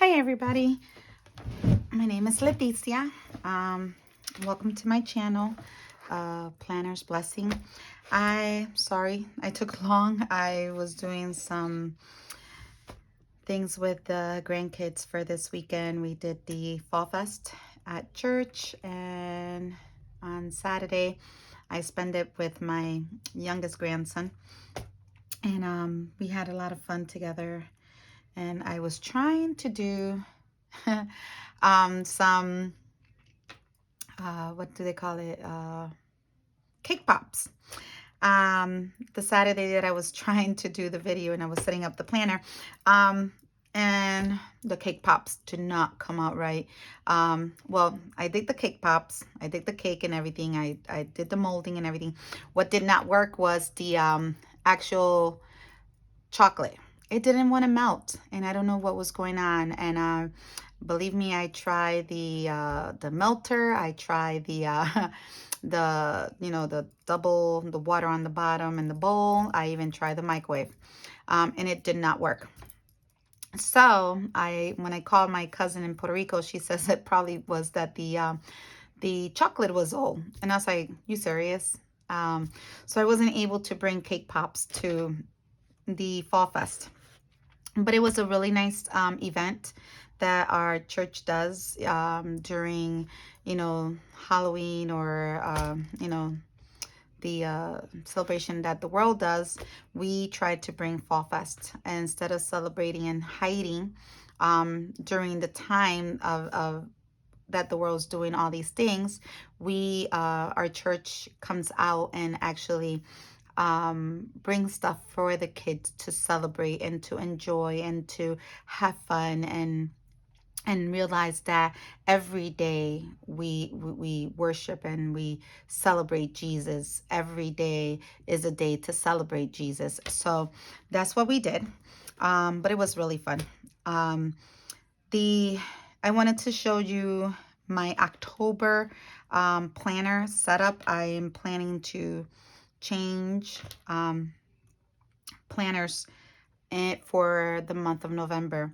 Hi everybody, my name is Leticia. Welcome to my channel, Planner's Blessing. Sorry I took long. I was doing some things with the grandkids for this weekend. We did the Fall Fest at church, and on Saturday I spent it with my youngest grandson, and we had a lot of fun together. And I was trying to do some what do they call it, cake pops. The Saturday that I was trying to do the video and I was setting up the planner, and the cake pops did not come out right. Well, I did the cake pops, I did the cake and everything, I did the molding and everything. What did not work was the actual chocolate. It didn't want to melt, and I don't know what was going on. And believe me, I tried the melter. I tried the the double, the water on the bottom and the bowl. I even tried the microwave, and it did not work. So when I called my cousin in Puerto Rico, she says it probably was that the chocolate was old, and I was like, "You serious?" So I wasn't able to bring cake pops to the Fall Fest. But it was a really nice event that our church does during, Halloween, or, the celebration that the world does. We try to bring Fall Fest, and instead of celebrating and hiding during the time of that the world's doing all these things, our church comes out and actually bring stuff for the kids to celebrate and to enjoy and to have fun, and realize that every day we worship and we celebrate Jesus. Every day is a day to celebrate Jesus. So that's what we did. But it was really fun. The I wanted to show you my October planner setup. I am planning to change planners for the month of November.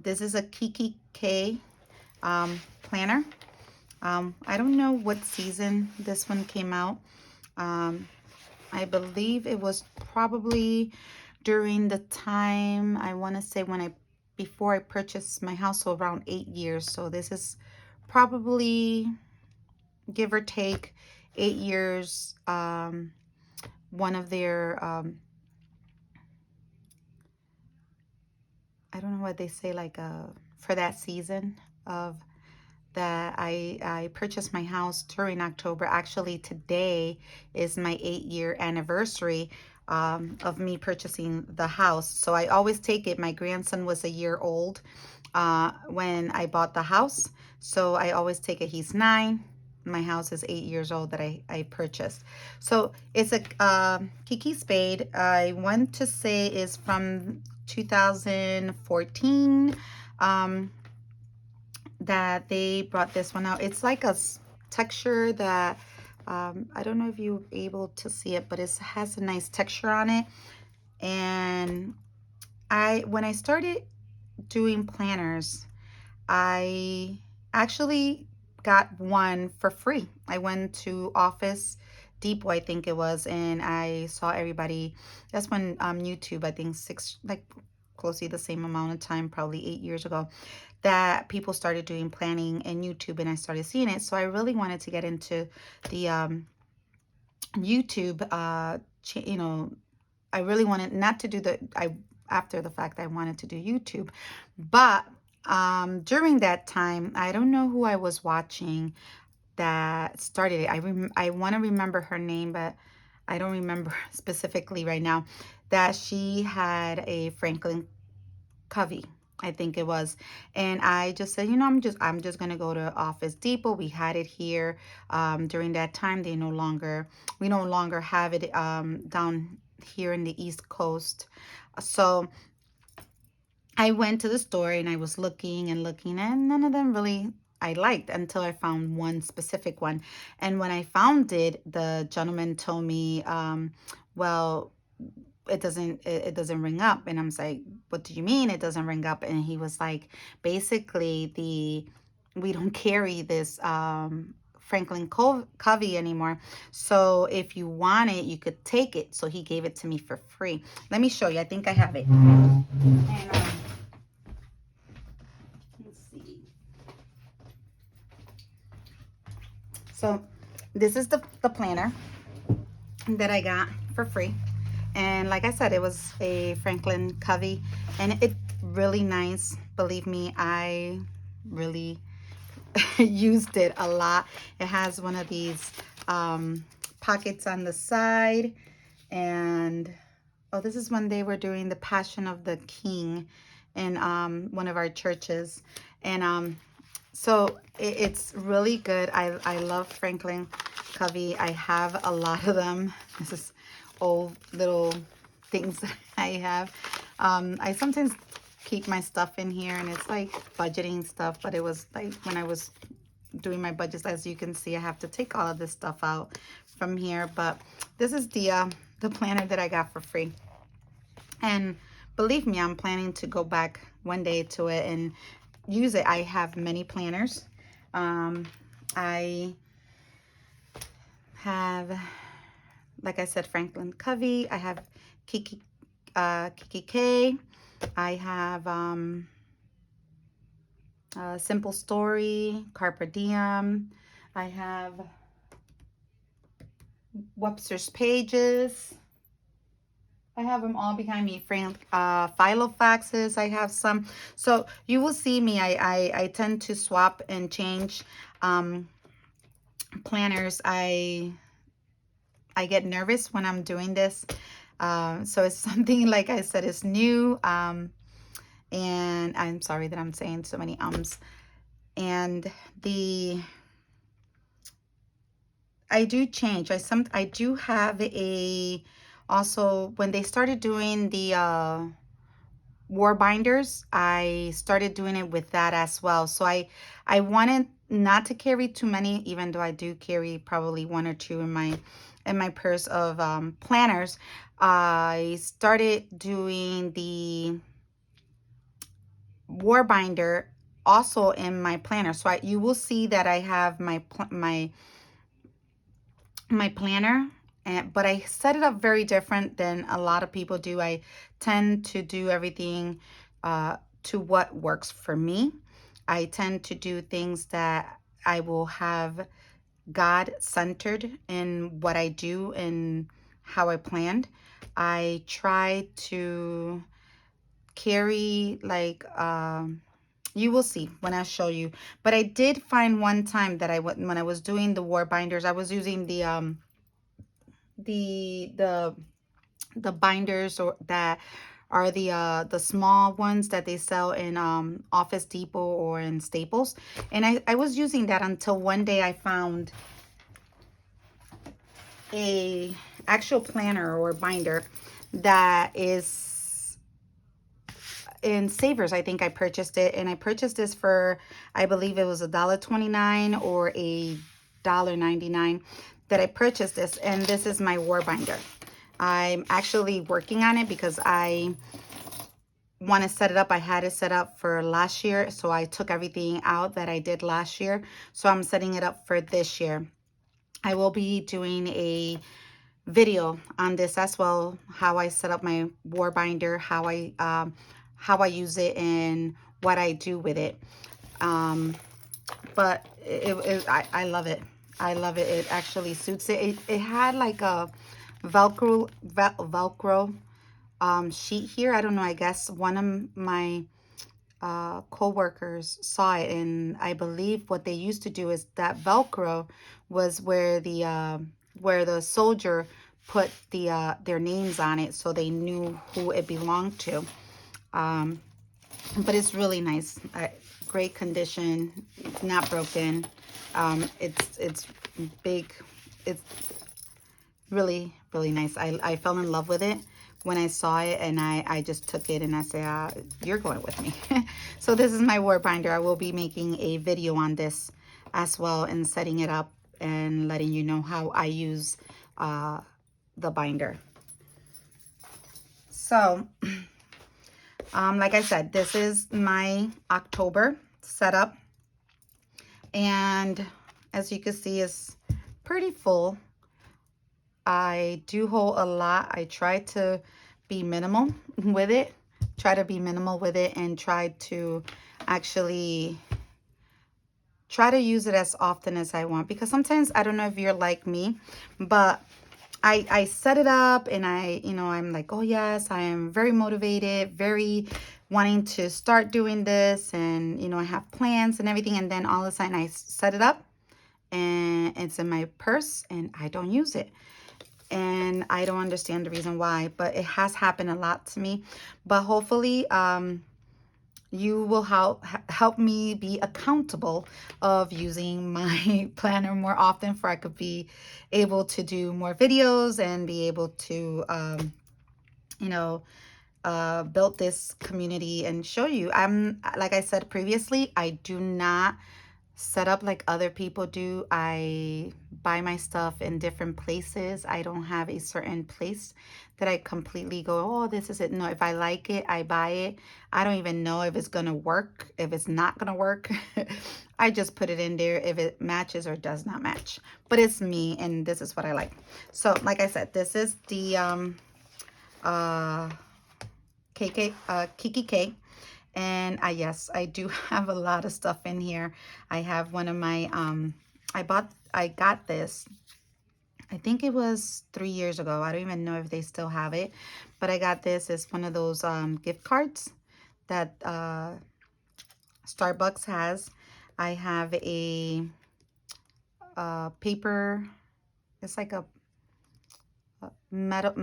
This is a Kikki K planner. I don't know what season this one came out. I believe it was probably during the time, I want to say, before I purchased my house, so around 8 years. So this is probably, give or take, 8 years. One of their I don't know what they say, like for that season of that I purchased my house during October. Actually, today is my 8-year anniversary of me purchasing the house. So I always take it. My grandson was a year old when I bought the house. So I always take it. He's 9. My house is 8 years old that I purchased. So it's a Kikki Spade. I want to say is from 2014. That they brought this one out. It's like a texture that I don't know if you're able to see it, but it has a nice texture on it. And when I started doing planners, I actually got one for free. I went to Office Depot, I think it was, and I saw everybody. That's when YouTube, I think closely the same amount of time, probably 8 years ago, that people started doing planning in YouTube, and I started seeing it. So I really wanted to get into the YouTube. I really wanted not to do after the fact, I wanted to do YouTube, but during that time, I don't know who I was watching that started it. I want to remember her name, but I don't remember specifically right now. That she had a Franklin Covey, I think it was, and I just said, I'm just gonna go to Office Depot. We had it here during that time. We no longer have it down here in the East Coast. So I went to the store and I was looking and looking, and none of them really I liked, until I found one specific one. And when I found it, the gentleman told me, well, it doesn't ring up. And I'm like, what do you mean it doesn't ring up? And he was like, basically we don't carry this Franklin Covey anymore. So if you want it, you could take it. So he gave it to me for free. Let me show you. I think I have it. And, let's see. So this is the planner that I got for free. And like I said, it was a Franklin Covey, and it really nice. Believe me, I really used it a lot. It has one of these pockets on the side, and oh, this is when they were doing the Passion of the King in one of our churches. And so it's really good. I love Franklin Covey. I have a lot of them. This is old little things that I have. I sometimes keep my stuff in here, and it's like budgeting stuff, but it was like when I was doing my budgets, as you can see, I have to take all of this stuff out from here. But this is the planner that I got for free. And believe me, I'm planning to go back one day to it and use it. I have many planners. I have, like I said, Franklin Covey. I have Kiki K. I have Simple Story, Carpe Diem. I have Webster's Pages. I have them all behind me. Filofaxes, I have some. So you will see me. I tend to swap and change planners. I get nervous when I'm doing this. So it's something, like I said, it's new. And I'm sorry that I'm saying so many ums. And I do change. I do have also, when they started doing the war binders, I started doing it with that as well. So I wanted not to carry too many, even though I do carry probably one or two in my purse of planners. I started doing the war binder also in my planner. So you will see that I have my planner, but I set it up very different than a lot of people do. I tend to do everything to what works for me. I tend to do things that I will have God centered in what I do and how I planned. I try to carry like you will see when I show you. But I did find one time that when I was doing the war binders, I was using the binders or that are the small ones that they sell in Office Depot or in Staples. And I was using that until one day I found a actual planner or binder that is in Savers. I think I purchased it, and I purchased this for, I believe it was $1.29 or $1.99 that I purchased this. And this is my war binder. I'm actually working on it because I want to set it up. I had it set up for last year, so I took everything out that I did last year. So I'm setting it up for this year. I will be doing a video on this as well, how I set up my war binder, how I use it, and what I do with it. But I love it. I love it. It actually suits it. It had like a Velcro sheet here. I don't know. I guess one of my co-workers saw it, and I believe what they used to do is that Velcro was where the soldier put their names on it, so they knew who it belonged to. But it's really nice. Great condition. It's not broken. It's big. It's really, really nice. I fell in love with it when I saw it, and I just took it, and I said, you're going with me. So this is my war binder. I will be making a video on this as well, and setting it up and letting you know how I use the binder. So, like I said, this is my October setup. And as you can see, it's pretty full. I do hold a lot. I try to be minimal with it. And try to actually try to use it as often as I want, because sometimes, I don't know if you're like me, but I set it up and I'm like, oh yes, I am very motivated, very wanting to start doing this, and I have plans and everything, and then all of a sudden I set it up and it's in my purse and I don't use it. And I don't understand the reason why, but it has happened a lot to me. But hopefully, you will help me be accountable of using my planner more often, for I could be able to do more videos and be able to you know build this community and show you. Like I said previously, I do not set up like other people do. I buy my stuff in different places. I don't have a certain place that I completely go, oh, this is it. No, if I like it, I buy it. I don't even know if it's gonna work, if it's not gonna work. I just put it in there if it matches or does not match. But it's me, and this is what I like. So like I said, this is the Kikki K. And yes, I do have a lot of stuff in here. I have one of my, I got this, I think it was 3 years ago. I don't even know if they still have it, but I got this. It's one of those gift cards that Starbucks has. I have a paper, it's like a metal,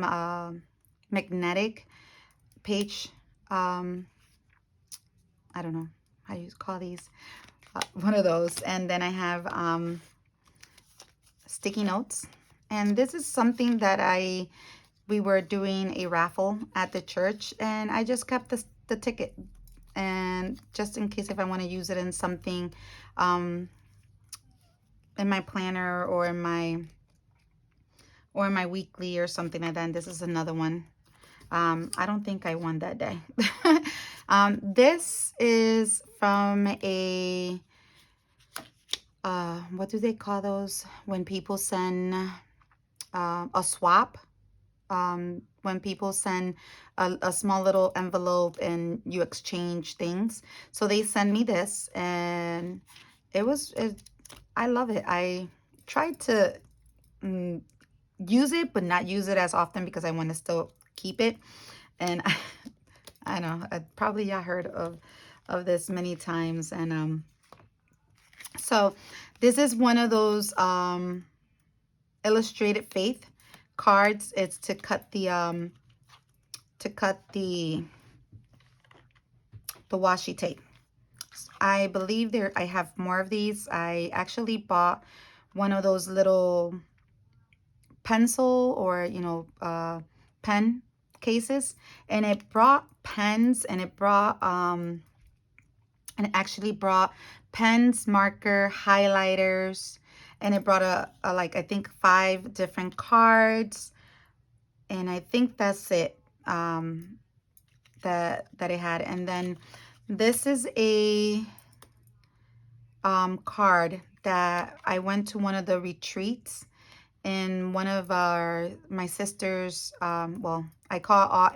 magnetic page. I don't know how you call these. One of those. And then I have sticky notes. And this is something that we were doing a raffle at the church, and I just kept the ticket, and just in case if I want to use it in something in my planner or in my weekly or something like that. And this is another one. I don't think I won that day. This is from a what do they call those when people send a swap? When people send a small little envelope and you exchange things. So they send me this, and I love it. I tried to use it, but not use it as often because I want to still keep it. And I know I probably heard of this many times. And so this is one of those illustrated faith cards. It's to cut the washi tape. I believe I have more of these. I actually bought one of those little pencil or pen cases, and it brought pens, and it actually brought pens, marker, highlighters, and it brought a like, I think 5 different cards, and I think that's it that it had. And then this is a card that I went to one of the retreats, and one of my sisters, well, I call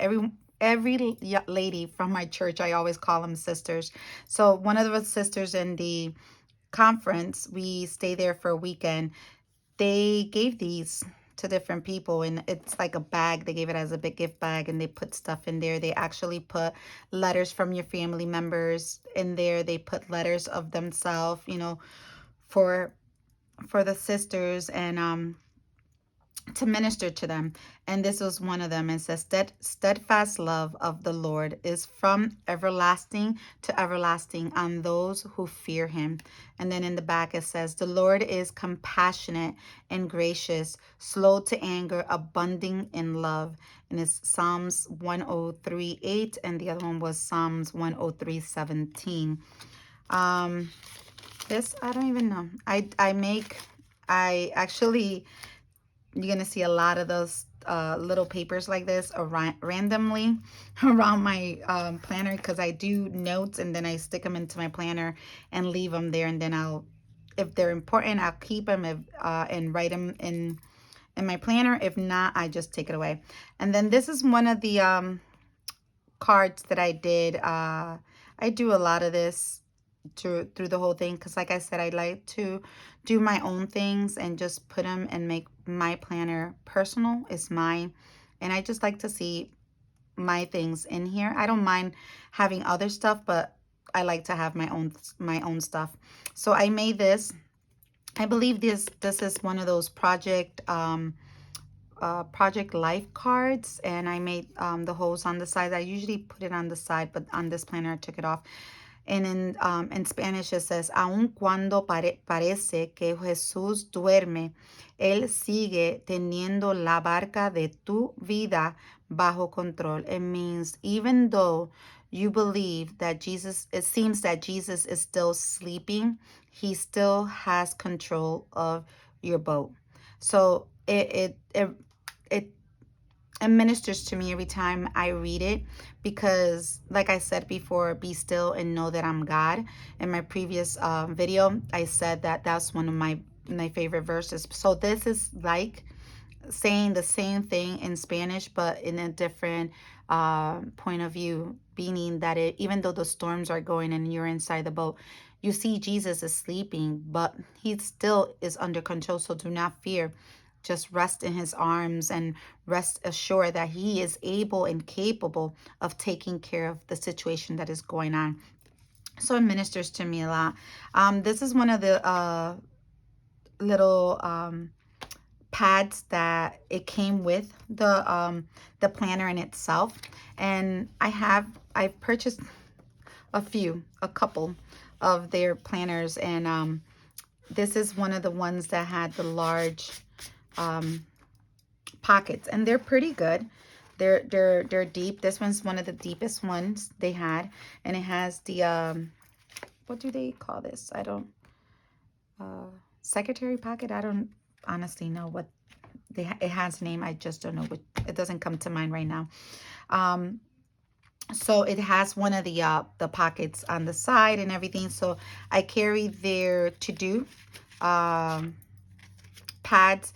every lady from my church, I always call them sisters. So one of the sisters in the conference, we stay there for a weekend. They gave these to different people, and it's like a bag. They gave it as a big gift bag, and they put stuff in there. They actually put letters from your family members in there. They put letters of themselves, for the sisters, and to minister to them. And this was one of them. It says, steadfast love of the Lord is from everlasting to everlasting on those who fear him. And then in the back it says, the Lord is compassionate and gracious, slow to anger, abounding in love. And it's Psalms 103:8, and the other one was Psalms 103:17. This, I don't even know. I actually, you're gonna see a lot of little papers like this around, randomly around my planner, because I do notes and then I stick them into my planner and leave them there, and then I'll, if they're important, I'll keep them and write them in my planner. If not, I just take it away. And then this is one of the cards that I did. I do a lot of this through the whole thing, because like I said, I like to do my own things and just put them and make my planner personal. It's mine, and I just like to see my things in here. I don't mind having other stuff, but I like to have my own stuff. So I made this. I believe this is one of those Project Life cards, and I made the holes on the side. I usually put it on the side, but on this planner I took it off. And in Spanish it says, aun cuando parece que Jesús duerme, Él sigue teniendo la barca de tu vida bajo control. It means even though you believe that Jesus, it seems that Jesus is still sleeping, he still has control of your boat. So it ministers to me every time I read it, because like I said before, be still and know that I'm God. In my previous video, I said that that's one of my favorite verses. So this is like saying the same thing in Spanish, but in a different point of view, meaning that even though the storms are going and you're inside the boat, you see Jesus is sleeping, but he still is under control. So do not fear. Just rest in his arms and rest assured that he is able and capable of taking care of the situation that is going on. So it ministers to me a lot. This is one of the little pads that it came with the planner in itself, and I've purchased a couple of their planners, and this is one of the ones that had the large pockets, and they're pretty good. They're deep. This one's one of the deepest ones they had, and it has the what do they call this? I don't secretary pocket. I don't honestly know what it has a name. I just don't know what. It doesn't come to mind right now. So it has one of the pockets on the side and everything. So I carry their to-do pads.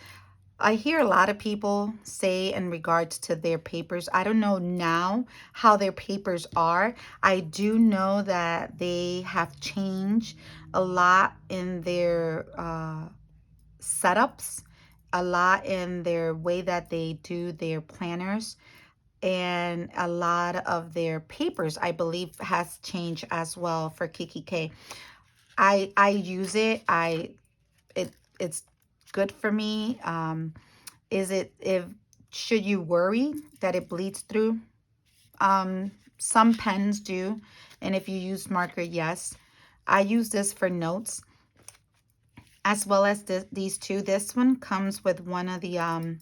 I hear a lot of people say in regards to their papers, I don't know now how their papers are. I do know that they have changed a lot in their setups, a lot in their way that they do their planners, and a lot of their papers, I believe, has changed as well for kikki.K. I use it. It's good for me. Should you worry that it bleeds through? Some pens do, and if you use marker, yes. I use this for notes as well as these two. This one comes with one of the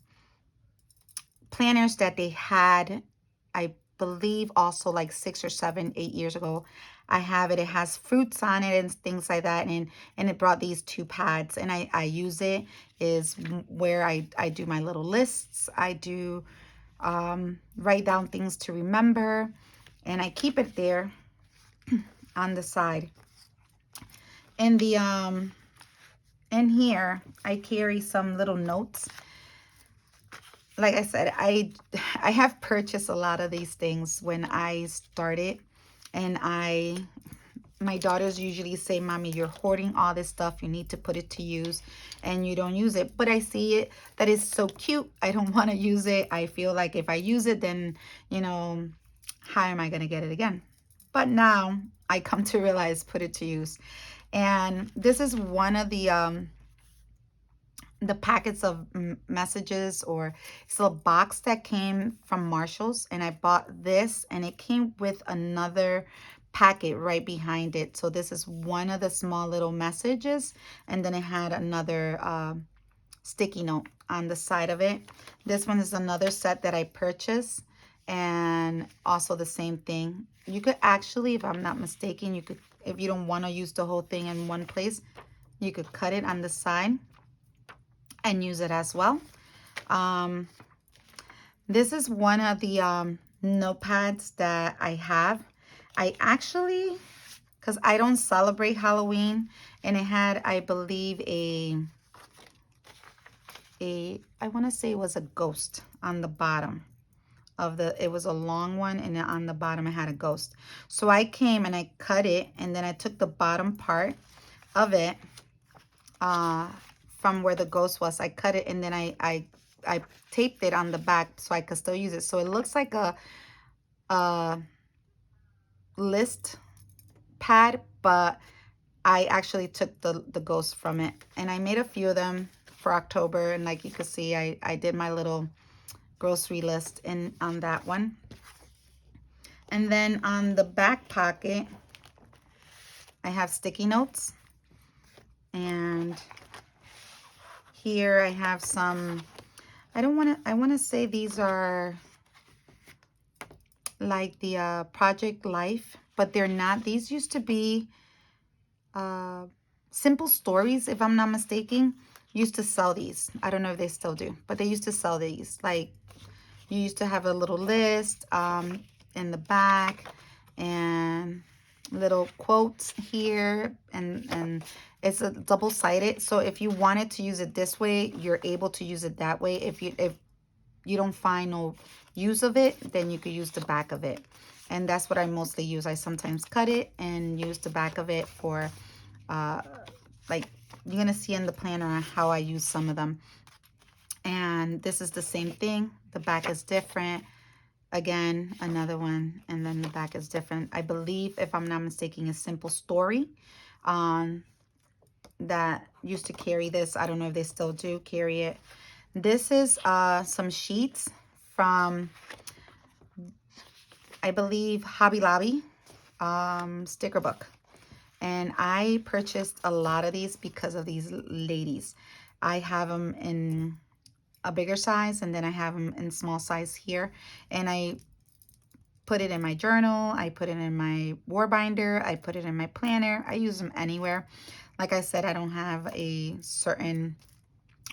planners that they had, I believe, also like 6 or 7, 8 years ago. I have it. It has fruits on it and things like that, and it brought these two pads, and I use it is where I do my little lists. I do write down things to remember, and I keep it there on the side. In the in here I carry some little notes. Like I said, I have purchased a lot of these things when I started, and my daughters usually say, Mommy, you're hoarding all this stuff. You need to put it to use, and you don't use it. But I see it, that is so cute. I don't want to use it. I feel like if I use it, then, you know, how am I going to get it again? But now I come to realize, put it to use. And this is one of the packets of messages, or it's a box that came from Marshall's, and I bought this, and it came with another packet right behind it. So this is one of the small little messages, and then it had another sticky note on the side of it. This one is another set that I purchased, and also the same thing. You could actually, if I'm not mistaken, you could, if you don't want to use the whole thing in one place, you could cut it on the side and use it as well. This is one of the notepads that I have. I actually, because I don't celebrate Halloween, and it had, I believe, I want to say it was a ghost on the bottom of the, it was a long one, and on the bottom it had a ghost. So I came and I cut it, and then I took the bottom part of it uh, from where the ghost was. I cut it, and then I taped it on the back so I could still use it. So it looks like a list pad, but I actually took the ghost from it, and I made a few of them for October. And like you can see, I did my little grocery list in on that one. And then on the back pocket, I have sticky notes, and here I have some, I want to say these are like the Project Life, but they're not. These used to be Simple Stories, if I'm not mistaken, used to sell these. I don't know if they still do, but they used to sell these. Like, you used to have a little list in the back, and little quotes here, and it's a double-sided. So if you wanted to use it this way, you're able to use it that way. If you don't find no use of it, then you could use the back of it. And that's what I mostly use. I sometimes cut it and use the back of it for like, you're gonna see in the planner how I use some of them. And this is the same thing. The back is different. Again, another one, and then the back is different. I believe, if I'm not mistaken, a Simple Story that used to carry this. I don't know if they still do carry it. This is some sheets from, I believe, Hobby Lobby sticker book. And I purchased a lot of these because of these ladies. I have them in a bigger size, and then I have them in small size here. And I put it in my journal. I put it in my war binder. I put it in my planner. I use them anywhere. Like I said, I don't have a certain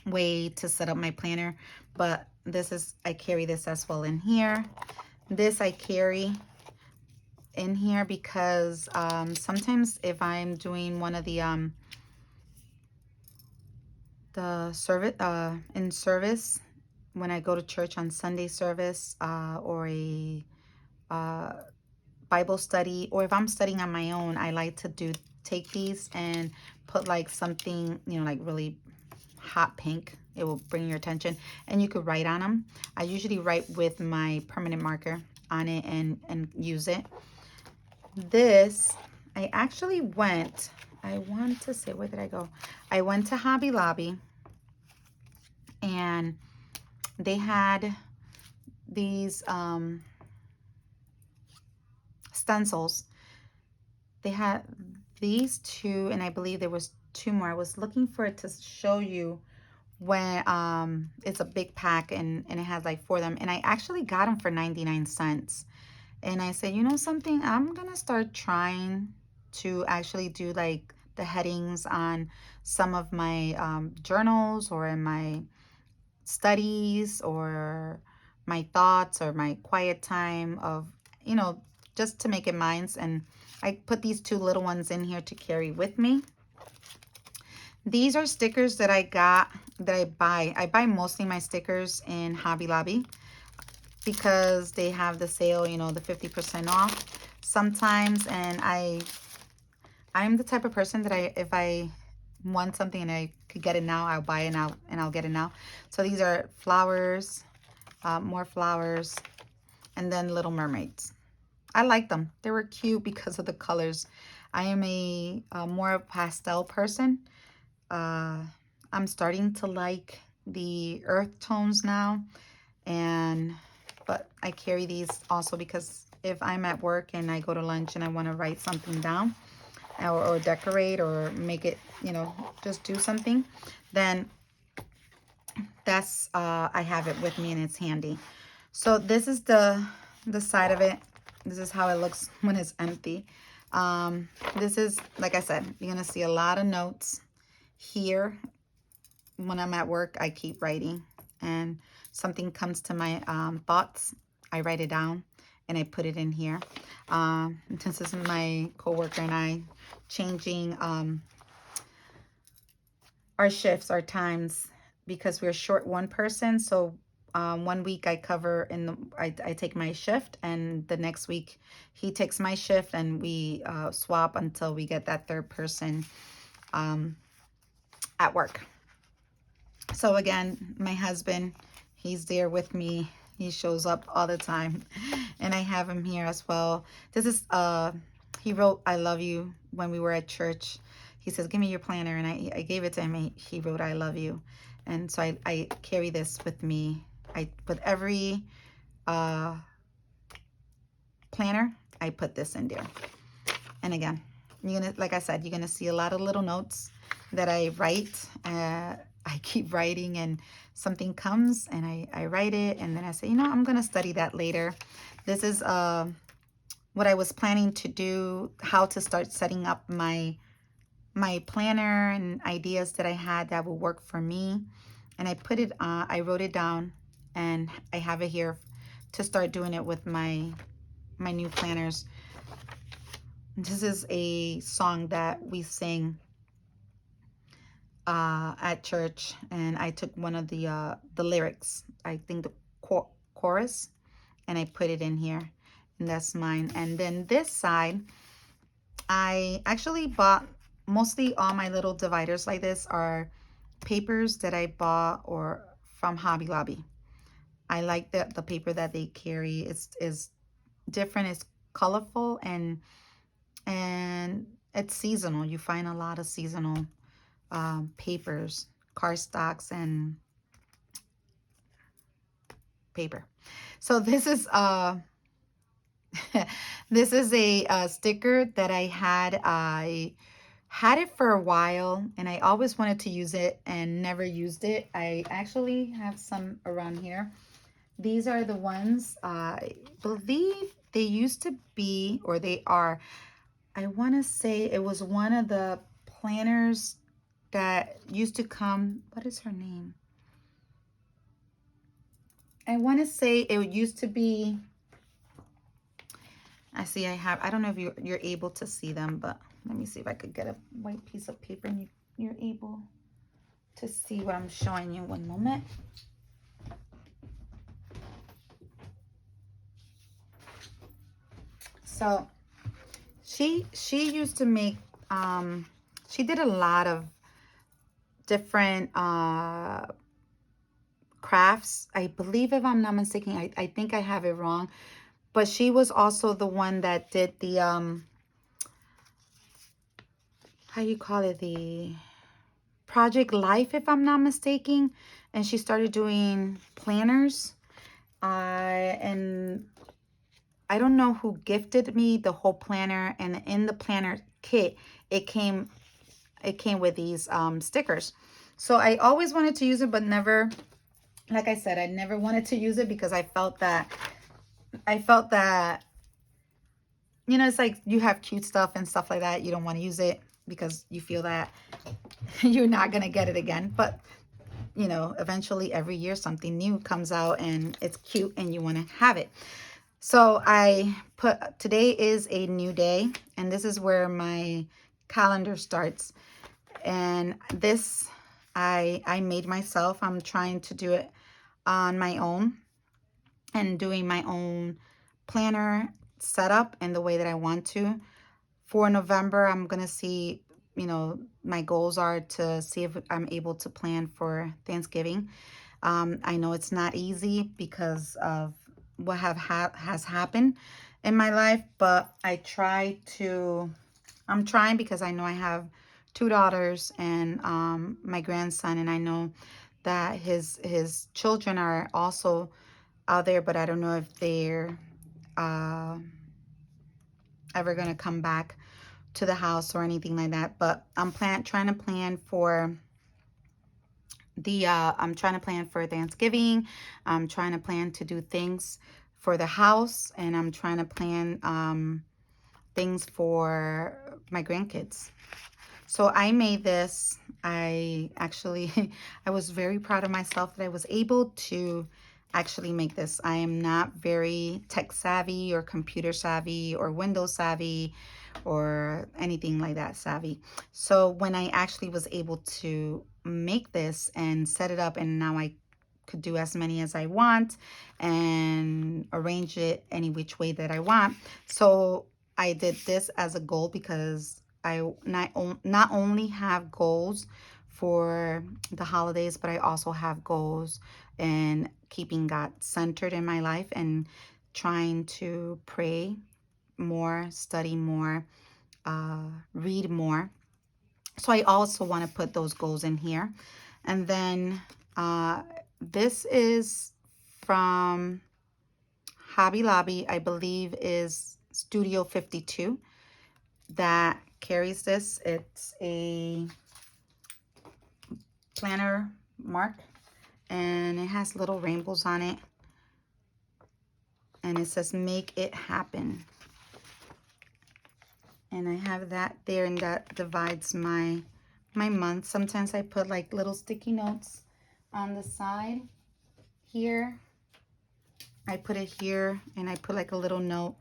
way to set up my planner, but this is, I carry this as well in here. This I carry in here because sometimes if I'm doing one of the service in service, when I go to church on Sunday service, or a Bible study, or if I'm studying on my own, I like to take these and put like something, like really hot pink. It will bring your attention, and you could write on them. I usually write with my permanent marker on it and use it. This, I actually went, I want to say, where did I go? I went to Hobby Lobby, and they had these stencils. They had these two, and I believe there was two more. I was looking for it to show you when it's a big pack, and it has like four of them, and I actually got them for 99 cents. And I said, you know something, I'm gonna start trying to actually do like the headings on some of my journals, or in my studies, or my thoughts, or my quiet time of, just to make it mine. And I put these two little ones in here to carry with me. These are stickers that I got, that I buy. I buy mostly my stickers in Hobby Lobby because they have the sale, the 50% off sometimes. And I'm the type of person that if I want something and I could get it now, I'll buy it now, and I'll get it now. So these are flowers, more flowers, and then Little Mermaids. I like them. They were cute because of the colors. I am a more pastel person. I'm starting to like the earth tones now, but I carry these also because if I'm at work and I go to lunch and I want to write something down, or decorate, or make it, just do something, then that's I have it with me, and it's handy. So this is the side of it. This is how it looks when it's empty. This is, like I said, you're gonna see a lot of notes here. When I'm at work, I keep writing, and something comes to my thoughts, I write it down and I put it in here. Since this is my coworker and I changing our shifts, our times, because we're short one person. So one week I cover I take my shift, and the next week he takes my shift, and we swap until we get that third person at work. So again, my husband, he's there with me. He shows up all the time, and I have him here as well. This is he wrote "I love you" when we were at church. He says, "Give me your planner," and I gave it to him. He wrote "I love you," and so I carry this with me. I with every planner, I put this in there. And again, you're gonna, like I said, you're gonna see a lot of little notes that I write. I keep writing, and something comes and I write it, and then I say, you know, I'm gonna study that later. This is what I was planning to do, how to start setting up my planner and ideas that I had that would work for me. And I put it I wrote it down, and I have it here to start doing it with my new planners. This is a song that we sing at church, and I took one of the lyrics, I think the chorus, and I put it in here, and that's mine. And then this side, I actually bought mostly all my little dividers like this are papers that I bought or from Hobby Lobby. I like the paper that they carry. It's different, it's colorful, and it's seasonal. You find a lot of seasonal papers, cardstocks, and paper. So this is this is a sticker that I had. I had it for a while, and I always wanted to use it and never used it. I actually have some around here. These are the ones, I believe they used to be, or they are, I want to say it was one of the planners that used to come. What is her name? I want to say it used to be, I see I don't know if you're able to see them, but let me see if I could get a white piece of paper and you're able to see what I'm showing you. One moment. So she used to make, she did a lot of different crafts. I believe, if I'm not mistaken, I think I have it wrong, but she was also the one that did the how you call it, the Project Life, if I'm not mistaken. And she started doing planners, and I don't know who gifted me the whole planner, and in the planner kit it came with these stickers. So I always wanted to use it, but never, like I said, I never wanted to use it because I felt that you know, it's like you have cute stuff and stuff like that, you don't want to use it because you feel that you're not gonna get it again. But you know, eventually every year something new comes out and it's cute and you want to have it. So I put, today is a new day, and this is where my calendar starts. And this I made myself. I'm trying to do it on my own and doing my own planner setup in the way that I want to. For November, I'm going to see, you know, my goals are to see if I'm able to plan for Thanksgiving. I know it's not easy because of what has happened in my life, but I'm trying because I know I have two daughters and my grandson, and I know that his children are also out there, but I don't know if they're ever gonna come back to the house or anything like that. But I'm trying to plan for I'm trying to plan for Thanksgiving. I'm trying to plan to do things for the house, and I'm trying to plan things for my grandkids. So I made this, I actually, I was very proud of myself that I was able to actually make this. I am not very tech savvy or computer savvy or Windows savvy or anything like that savvy. So when I actually was able to make this and set it up, and now I could do as many as I want and arrange it any which way that I want. So I did this as a goal because I not only have goals for the holidays, but I also have goals in keeping God centered in my life and trying to pray more, study more, read more. So I also want to put those goals in here. And then uh, this is from Hobby Lobby, I believe is Studio 52 that carries this. It's a planner mark and it has little rainbows on it. And it says, make it happen. And I have that there, and that divides my month. Sometimes I put like little sticky notes on the side here. I put it here and I put like a little note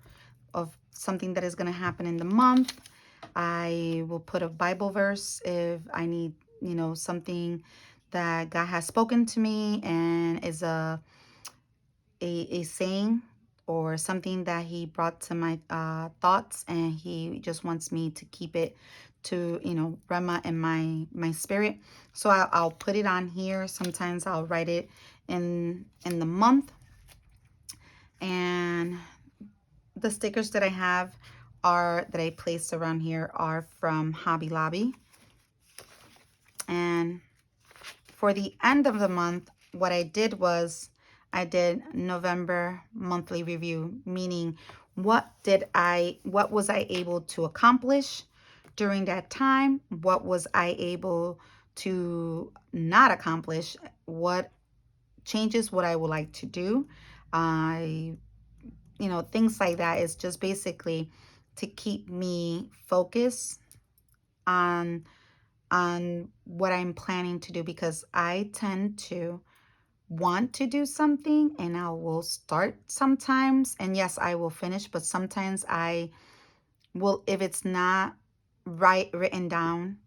of something that is going to happen in the month. I will put a Bible verse if I need, you know, something that God has spoken to me and is a saying or something that he brought to my thoughts, and he just wants me to keep it to, you know, Rema in my spirit. So I'll put it on here. Sometimes I'll write it in the month. And the stickers that I have are that I placed around here are from Hobby Lobby. And for the end of the month, what I did was I did November monthly review, meaning what was I able to accomplish during that time? What was I able to not accomplish? What changes would I would like to do? I, you know, things like that. Is just basically to keep me focused on what I'm planning to do, because I tend to want to do something and I will start sometimes, and yes, I will finish, but sometimes I will, if it's not written down,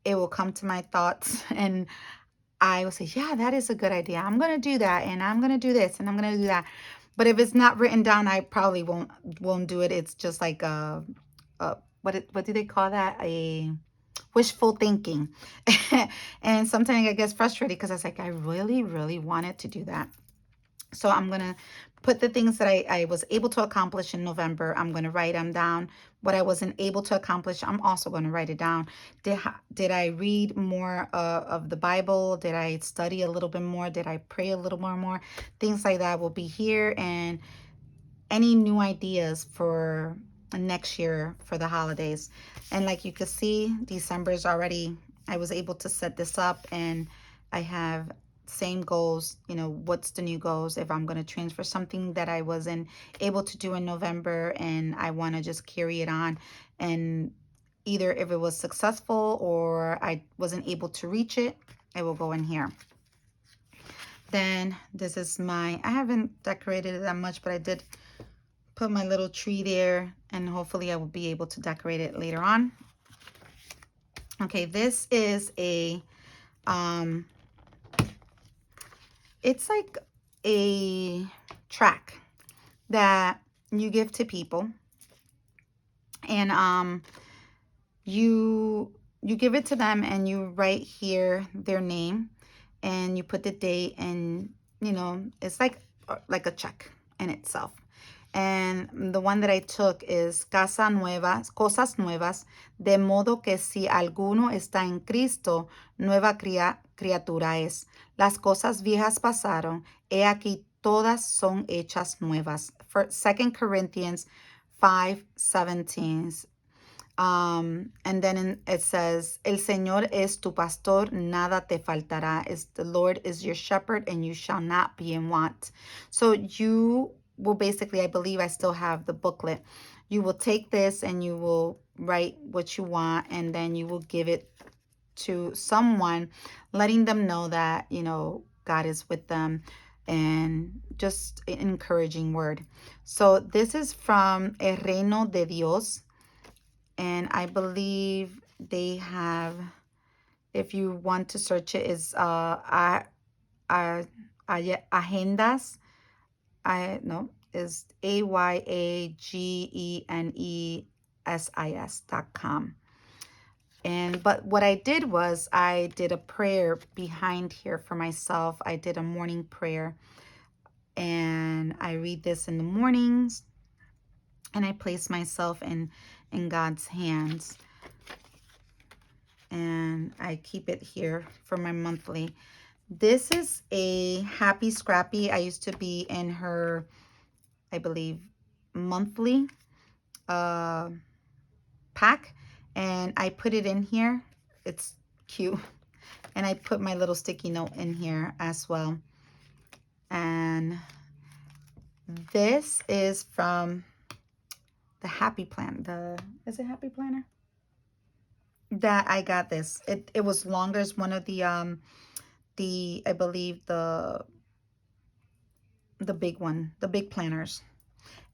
it will come to my thoughts and I will say, yeah, that is a good idea. I'm going to do that, and I'm going to do this, and I'm going to do that. But if it's not written down, I probably won't do it. It's just like what do they call that? A wishful thinking. And sometimes I get frustrated because I was like, I really, really wanted to do that. So I'm going to put the things that I was able to accomplish in November. I'm going to write them down. What I wasn't able to accomplish, I'm also going to write it down. Did I read more of the Bible? Did I study a little bit more? Did I pray a little more? Things like that will be here. And any new ideas for next year for the holidays. And like you can see, December is already, I was able to set this up, and I have same goals, you know, what's the new goals if I'm going to transfer something that I wasn't able to do in November and I want to just carry it on, and either if it was successful or I wasn't able to reach it, I will go in here. Then this is I haven't decorated it that much, but I did put my little tree there, and hopefully I will be able to decorate it later on. Okay, this is a it's like a track that you give to people, and you give it to them and you write here their name and you put the date, and you know, it's like a check in itself. And the one that I took is cosas nuevas, de modo que si alguno está en Cristo, nueva criatura es. Las cosas viejas pasaron, he aquí todas son hechas nuevas. For 2 Corinthians 5:17. And then it says, El Señor es tu pastor, nada te faltará. The Lord is your shepherd, and you shall not be in want. So you will basically, I believe I still have the booklet. You will take this and you will write what you want, and then you will give it to someone, letting them know that, you know, God is with them, and just an encouraging word. So this is from El Reino de Dios, and I believe they have, if you want to search it, is agendas. I no is AYAGENESIS.com. And but what I did was I did a prayer behind here for myself. I did a morning prayer, and I read this in the mornings, and I place myself in God's hands, and I keep it here for my monthly. This is a Happy Scrappy. I used to be in her, I believe, monthly uh pack, and I put it in here. It's cute. And I put my little sticky note in here as well. And this is from the Happy Plan. Is it Happy Planner? That I got this. It was longer. It's one of the I believe the big one, the big planners.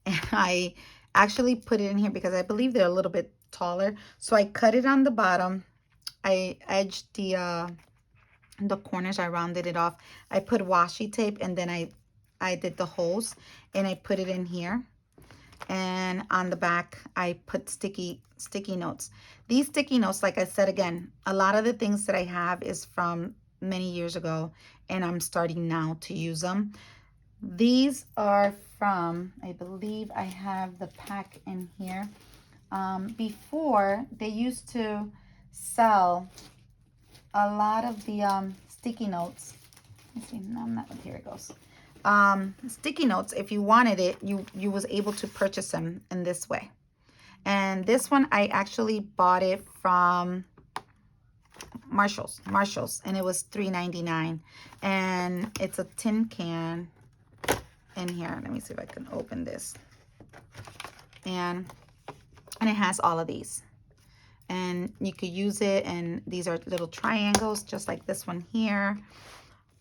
And I actually put it in here because I believe they're a little bit taller. So I cut it on the bottom. I edged the corners. I rounded it off. I put washi tape, and then I did the holes, and I put it in here. And on the back I put sticky notes. These sticky notes, like I said, again, a lot of the things that I have is from many years ago, and I'm starting now to use them. These are from, I believe I have the pack in here. Before, they used to sell a lot of the sticky notes. Let's see, no, not, here it goes. Sticky notes, if you wanted it, you was able to purchase them in this way. And this one, I actually bought it from Marshalls, and it was $3.99. And it's a tin can in here. Let me see if I can open this. And it has all of these. And you could use it, and these are little triangles, just like this one here.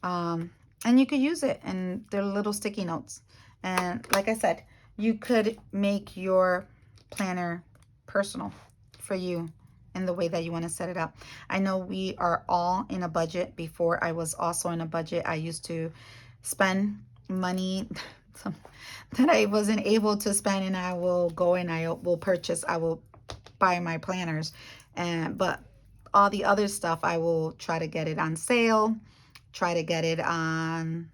And you could use it, and they're little sticky notes. And like I said, you could make your planner personal for you in the way that you want to set it up. I know we are all in a budget. Before, I was also in a budget. I used to spend money that I wasn't able to spend, and I will go and I will buy my planners. But all the other stuff, I will try to get it on sale, try to get it on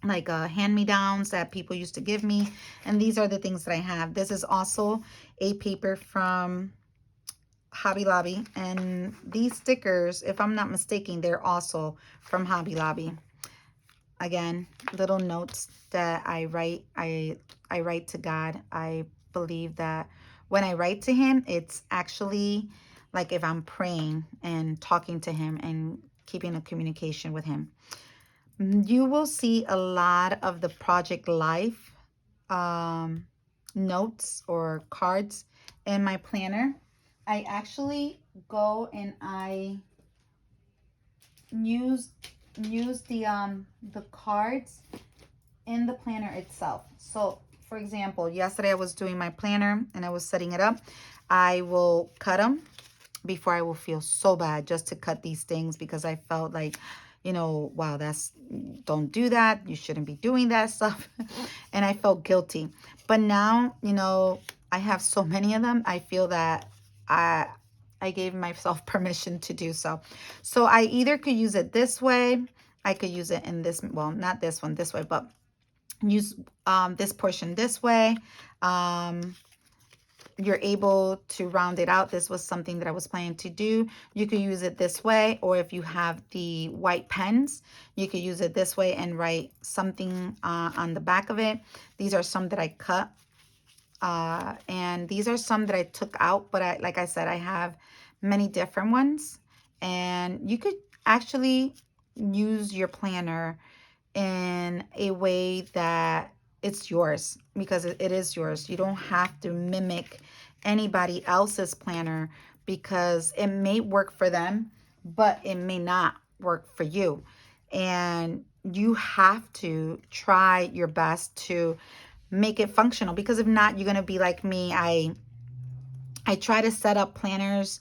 like hand-me-downs that people used to give me. And these are the things that I have. This is also a paper from Hobby Lobby, and these stickers, if I'm not mistaken, they're also from Hobby Lobby. Again, little notes that I write. I write to God. I believe that when I write to him, it's actually like if I'm praying and talking to him and keeping a communication with him. You will see a lot of the Project Life notes or cards in my planner. I actually go and I use the cards in the planner itself. So for example, yesterday I was doing my planner and I was setting it up. I will cut them before. I will feel so bad just to cut these things, because I felt like, you know, wow, don't do that. You shouldn't be doing that stuff. And I felt guilty. But now, you know, I have so many of them. I feel that I gave myself permission to do so. So I either could use it this way. I could use it in this, well, not this one, this way, but use this portion this way. You're able to round it out. This was something that I was planning to do. You could use it this way, or if you have the white pens, you could use it this way and write something on the back of it. These are some that I cut, and these are some that I took out, but like I said, I have many different ones, and you could actually use your planner in a way that it's yours, because it is yours. You don't have to mimic anybody else's planner because it may work for them, but it may not work for you. And you have to try your best to make it functional, because if not, you're going to be like me. I try to set up planners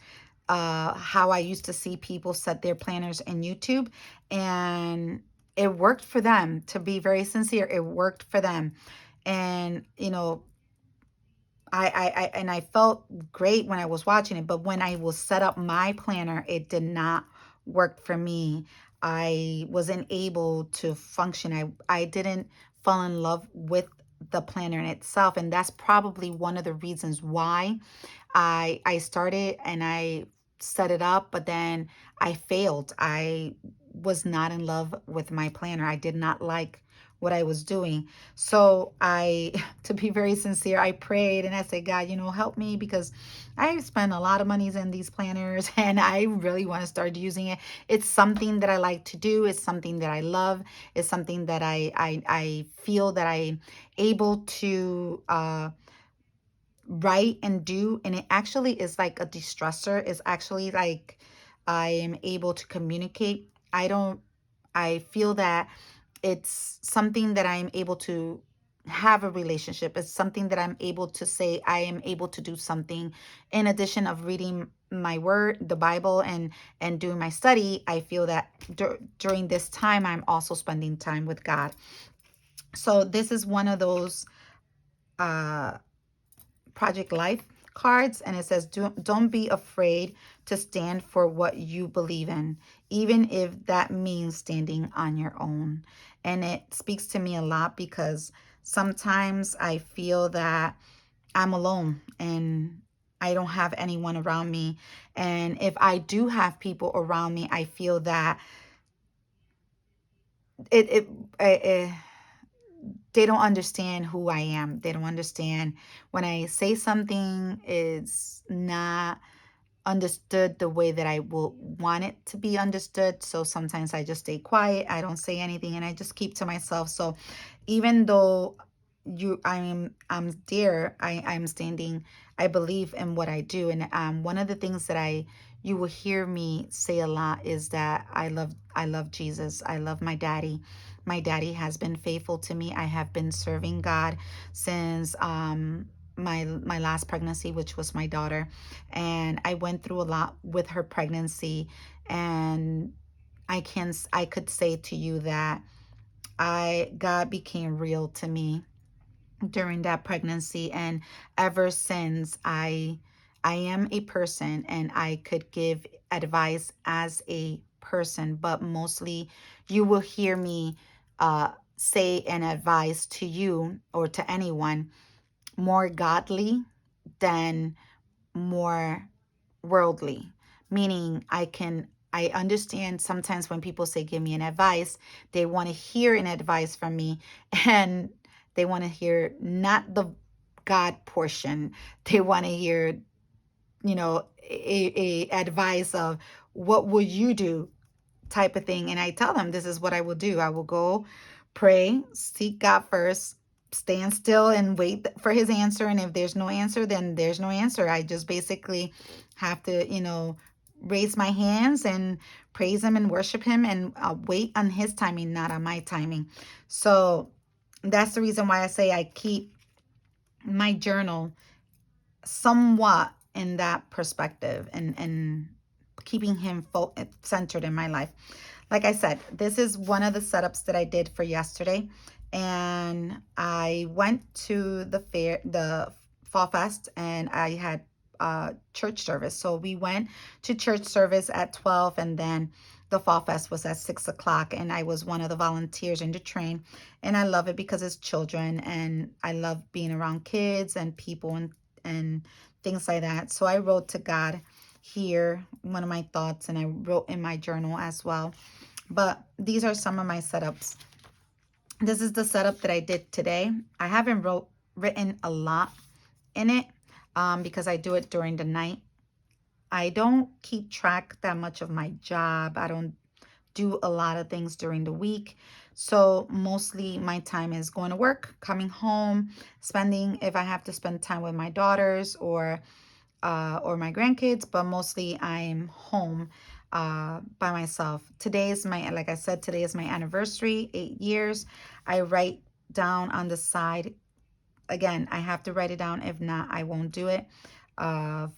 how I used to see people set their planners in YouTube, and it worked for them. To be very sincere, it worked for them. And I felt great when I was watching it, but when I will set up my planner, it did not work for me. I wasn't able to function. I didn't fall in love with the planner in itself, and that's probably one of the reasons why I started and I set it up, but then I failed. I was not in love with my planner. I did not like what I was doing. So to be very sincere, I prayed and I said, God, help me, because I spend a lot of monies in these planners and I really want to start using it. It's something that I like to do. It's something that I love. It's something that I feel that I'm able to write and do, and it actually is like a distressor. It's actually like I am able to communicate. I feel that it's something that I'm able to have a relationship. It's something that I'm able to say I am able to do something in addition of reading my word, the Bible, and doing my study. I feel that during this time I'm also spending time with God. So this is one of those uh Project Life cards, and it says, don't be afraid to stand for what you believe in, even if that means standing on your own. And it speaks to me a lot because sometimes I feel that I'm alone and I don't have anyone around me. And if I do have people around me, I feel that it, it, it they don't understand who I am. They don't understand when I say something is not understood the way that I will want it to be understood. So sometimes I just stay quiet. I don't say anything and I just keep to myself. So even though I'm there, I'm standing, I believe in what I do. And one of the things that you will hear me say a lot is that I love Jesus. I love my daddy. My daddy has been faithful to me. I have been serving God since my last pregnancy, which was my daughter, and I went through a lot with her pregnancy. And I could say to you that I God became real to me during that pregnancy, and ever since I am a person and I could give advice as a person, but mostly you will hear me say an advice to you or to anyone more godly than more worldly. Meaning I understand sometimes when people say give me an advice, they want to hear an advice from me, and they want to hear not the God portion. They want to hear, a advice of what will you do type of thing. And I tell them this is what I will do. I will go pray, seek God first, stand still and wait for his answer. And if there's no answer, then there's no answer. I just basically have to, raise my hands and praise him and worship him and wait on his timing, not on my timing. So that's the reason why I say I keep my journal somewhat in that perspective, and keeping him centered in my life. Like I said, this is one of the setups that I did for yesterday. And I went to the Fall Fest, and I had church service. So we went to church service at 12, and then the Fall Fest was at 6 o'clock. And I was one of the volunteers in the train. And I love it because it's children, and I love being around kids and people and things like that. So I wrote to God here one of my thoughts, and I wrote in my journal as well. But these are some of my setups. This is the setup that I did today. I haven't written a lot in it because I do it during the night. I don't keep track that much of my job. I don't do a lot of things during the week. So mostly my time is going to work, coming home, spending, if I have to spend time with my daughters or my grandkids, but mostly I'm home by myself. Today is my, like I said, today is my anniversary, 8 years. I write down on the side, again, I have to write it down. If not, I won't do it.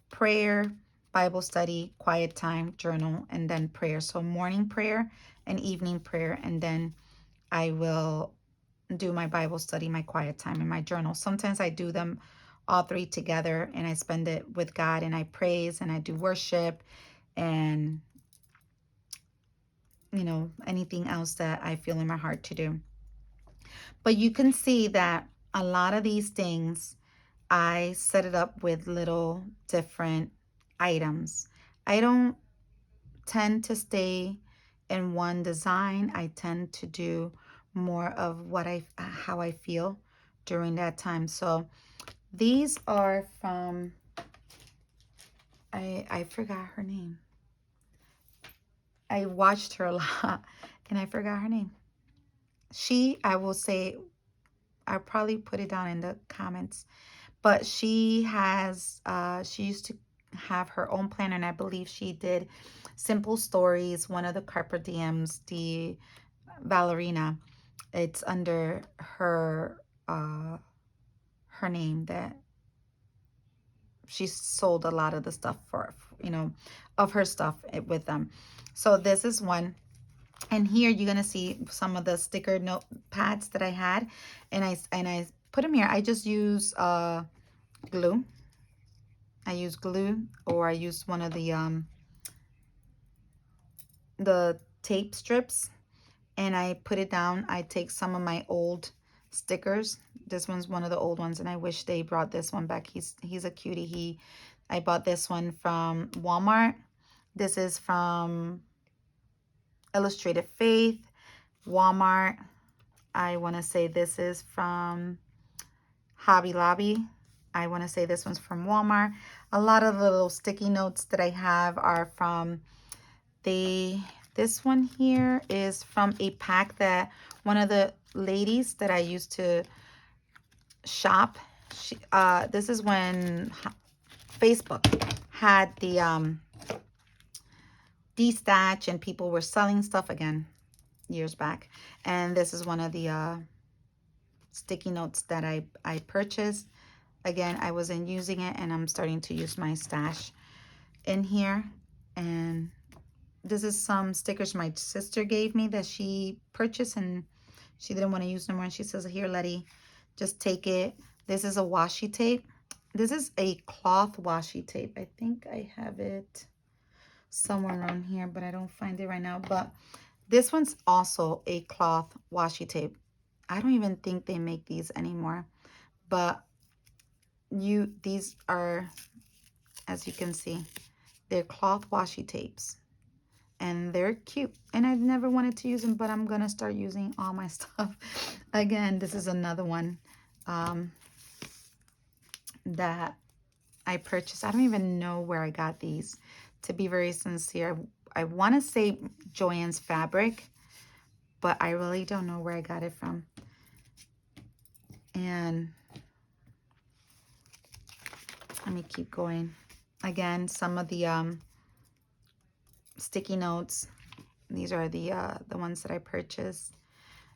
Prayer, Bible study, quiet time, journal, and then prayer. So morning prayer and evening prayer, and then I will do my Bible study, my quiet time, and my journal. Sometimes I do them all three together, and I spend it with God, and I praise, and I do worship, and anything else that I feel in my heart to do. But you can see that a lot of these things, I set it up with little different items. I don't tend to stay in one design. I tend to do more of how I feel during that time. So these are from, I forgot her name. I watched her a lot and I forgot her name. I will say, I'll probably put it down in the comments, but she used to have her own planner, and I believe she did Simple Stories, one of the Carpe Diems, the ballerina. It's under her name, that she sold a lot of the stuff for, of her stuff with them. So this is one. And here you're gonna see some of the sticker notepads that I had, and I put them here. I just use glue. I use glue, or I use one of the tape strips, and I put it down. I take some of my old stickers. This one's one of the old ones, and I wish they brought this one back. He's a cutie. I bought this one from Walmart. This is from Illustrated Faith, Walmart. I want to say this is from Hobby Lobby. I want to say this one's from Walmart. A lot of the little sticky notes that I have are from this one here is from a pack that one of the ladies that I used to shop, this is when Facebook had the de-statch and people were selling stuff again years back. And this is one of the sticky notes that I purchased. Again, I wasn't using it, and I'm starting to use my stash in here. And this is some stickers my sister gave me that she purchased, and she didn't want to use no more. And she says, here, Letty, just take it. This is a washi tape. This is a cloth washi tape. I think I have it somewhere around here, but I don't find it right now. But this one's also a cloth washi tape. I don't even think they make these anymore. But these are, as you can see, they're cloth washi tapes. And they're cute. And I've never wanted to use them, but I'm going to start using all my stuff. Again, this is another one that I purchased. I don't even know where I got these, to be very sincere. I want to say Joann's Fabric, but I really don't know where I got it from. And let me keep going. Again, some of the sticky notes. These are the ones that I purchased.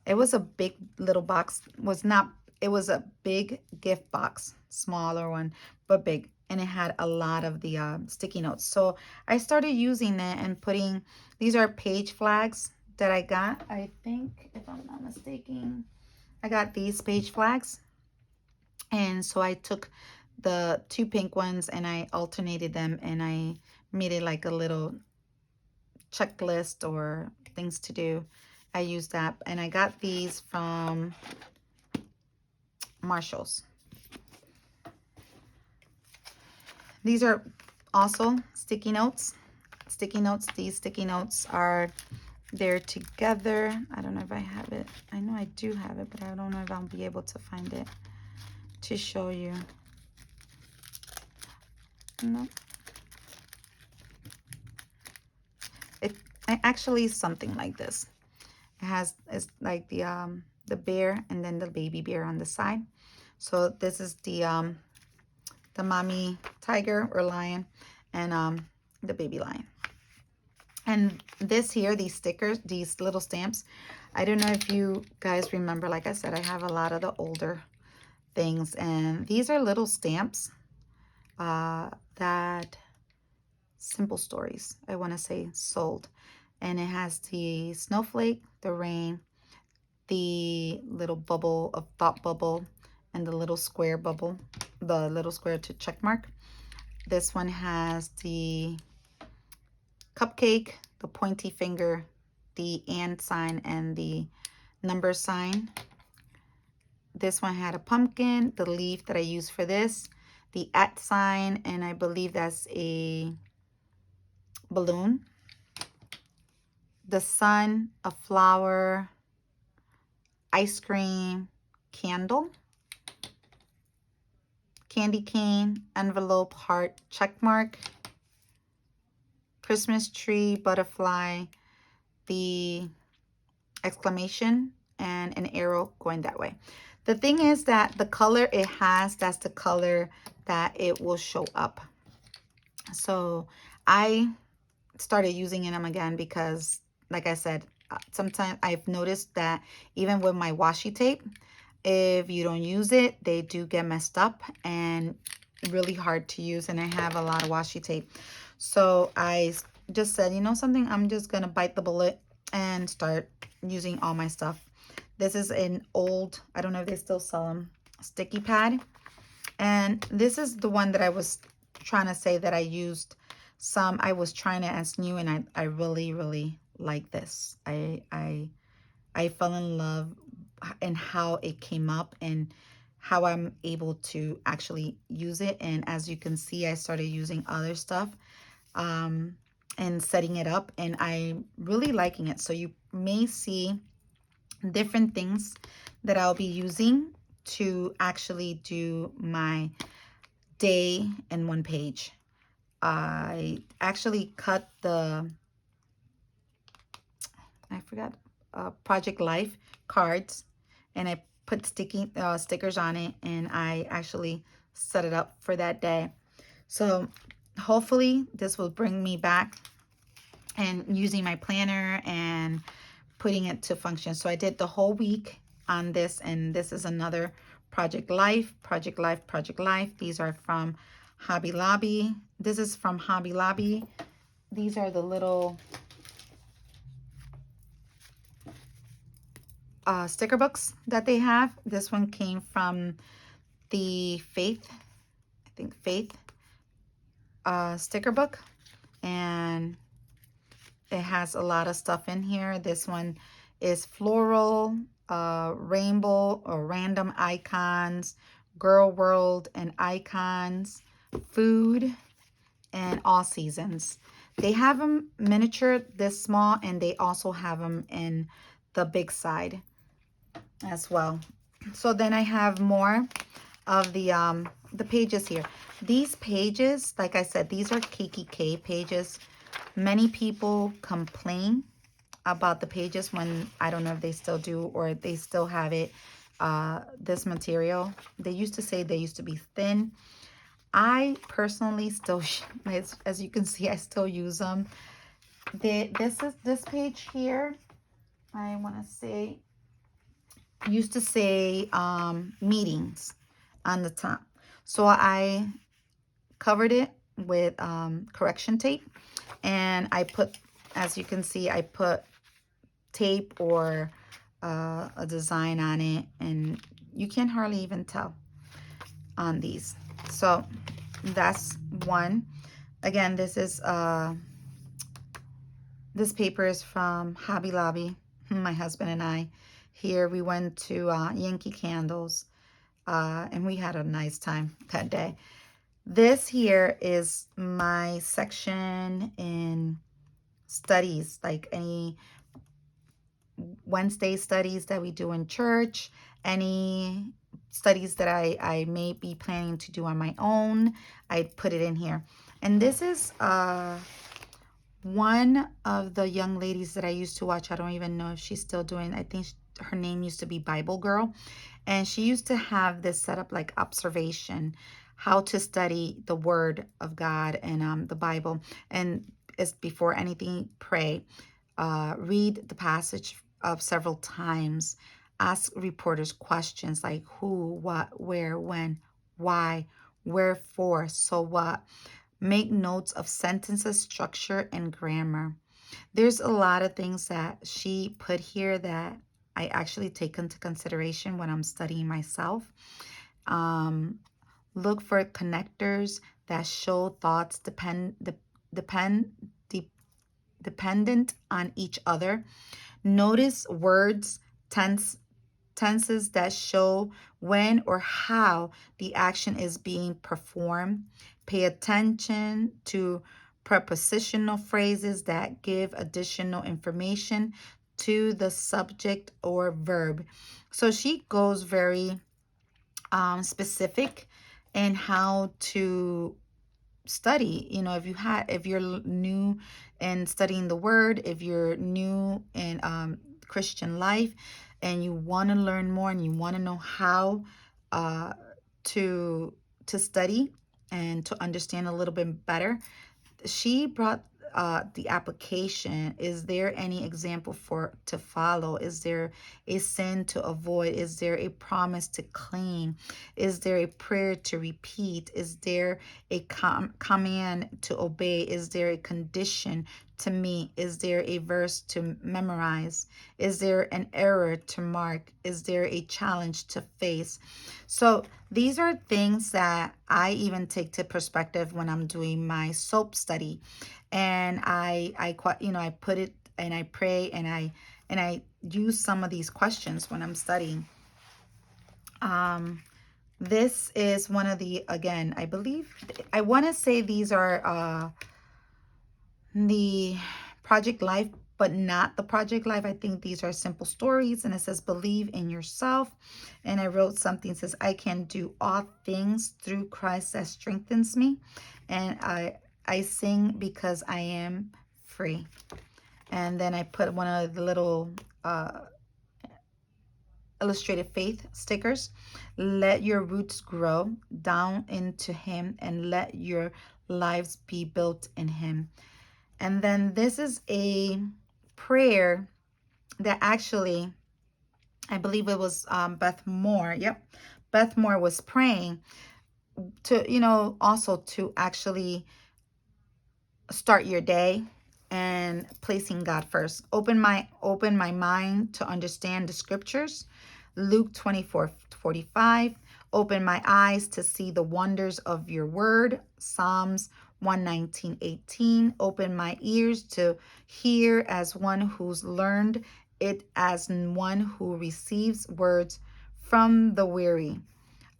It was a big little box. It was a big gift box, smaller one, but big. And it had a lot of the sticky notes. So I started using it and putting, these are page flags that I got. I think, if I'm not mistaken, I got these page flags. And so I took the two pink ones and I alternated them, and I made it like a little checklist or things to do. I used that, and I got these from Marshall's. These are also sticky notes. These sticky notes are there together. I don't know if I have it. I know I do have it, but I don't know if I'll be able to find it to show you. No. Actually something like this. It has, it's like the bear and then the baby bear on the side. So this is the mommy tiger or lion, and the baby lion. And this here, these stickers, these little stamps, I don't know if you guys remember, like I said, I have a lot of the older things, and these are little stamps that Simple Stories, I want to say, sold. And it has the snowflake, the rain, the little bubble of thought bubble, and the little square bubble, the little square to check mark. This one has the cupcake, the pointy finger, the and sign, and the number sign. This one had a pumpkin, the leaf that I use for this, the at sign, and I believe that's a balloon, the sun, a flower, ice cream, candle, candy cane, envelope, heart, check mark, Christmas tree, butterfly, the exclamation, and an arrow going that way. The thing is that the color it has, that's the color that it will show up. So I started using them again because, like I said, sometimes I've noticed that even with my washi tape, if you don't use it, they do get messed up and really hard to use. And I have a lot of washi tape. So I just said, you know something, I'm just going to bite the bullet and start using all my stuff. This is an old, I don't know if they still sell them, sticky pad. And this is the one that I was trying to say that I used some. I was trying it as new, and I really, really like this. I fell in love in how it came up and how I'm able to actually use it. And as you can see, I started using other stuff and setting it up, and I'm really liking it. So you may see different things that I'll be using to actually do my day in one page. I actually cut the, I forgot, Project Life cards, and I put stickers on it, and I actually set it up for that day. So hopefully this will bring me back and using my planner and putting it to function. So I did the whole week on this, and this is another Project Life, Project Life, Project Life. These are from Hobby Lobby. This is from Hobby Lobby. These are the little sticker books that they have. This one came from the Faith, I think Faith sticker book, and it has a lot of stuff in here. This one is floral, rainbow or random icons, girl world and icons, food, and all seasons. They have them miniature this small, and they also have them in the big side as well. So then I have more of the pages here. These pages, like I said, these are KKK pages. Many people complain about the pages when, I don't know if they still do or they still have it, this material. They used to say they used to be thin. I personally still, as you can see, I still use them. This page here, I want to say, used to say meetings on the top. So I covered it with correction tape, and I put, as you can see, I put tape or a design on it, and you can hardly even tell on these. So that's one. Again, this paper is from Hobby Lobby. My husband and I here, we went to Yankee Candles, and we had a nice time that day. This here is my section in studies, like any Wednesday studies that we do in church, any studies that I may be planning to do on my own, I put it in here. And this is One of the young ladies that I used to watch, I don't even know if she's still doing, I think her name used to be Bible Girl. And she used to have this set up like observation, how to study the Word of God and the Bible. And as before anything, pray. Read the passage of several times. Ask reporters questions like who, what, where, when, why, wherefore, so what. Make notes of sentences, structure, and grammar. There's a lot of things that she put here that I actually take into consideration when I'm studying myself. Um, Look for connectors that show thoughts depend, de- dependent on each other. Notice words, tenses that show when or how the action is being performed. Pay attention to prepositional phrases that give additional information to the subject or verb. So she goes very specific in how to study. If you're new in studying the word, if you're new in Christian life and you want to learn more and you want to know how uh, to study and to understand a little bit better, she brought the application. Is there any example for to follow? Is there a sin to avoid? Is there a promise to claim? Is there a prayer to repeat? Is there a command to obey? Is there a condition to meet? Is there a verse to memorize? Is there an error to mark? Is there a challenge to face? So these are things that I even take to perspective when I'm doing my SOAP study, and I put it and I pray and I use some of these questions when I'm studying. This is one of the, again, I believe, I want to say these are the Project Life, but not the Project Life. I think these are simple stories, and it says believe in yourself. And I wrote something that says I can do all things through Christ that strengthens me. And I sing because I am free. And then I put one of the little illustrated faith stickers. Let your roots grow down into him and let your lives be built in him. And then this is a prayer that actually, I believe it was Beth Moore. Yep. Beth Moore was praying to, also to actually start your day and placing God first. Open my mind to understand the scriptures. Luke 24:45. Open my eyes to see the wonders of your word. Psalms 119:18. Open my ears to hear as one who's learned it, as one who receives words from the weary.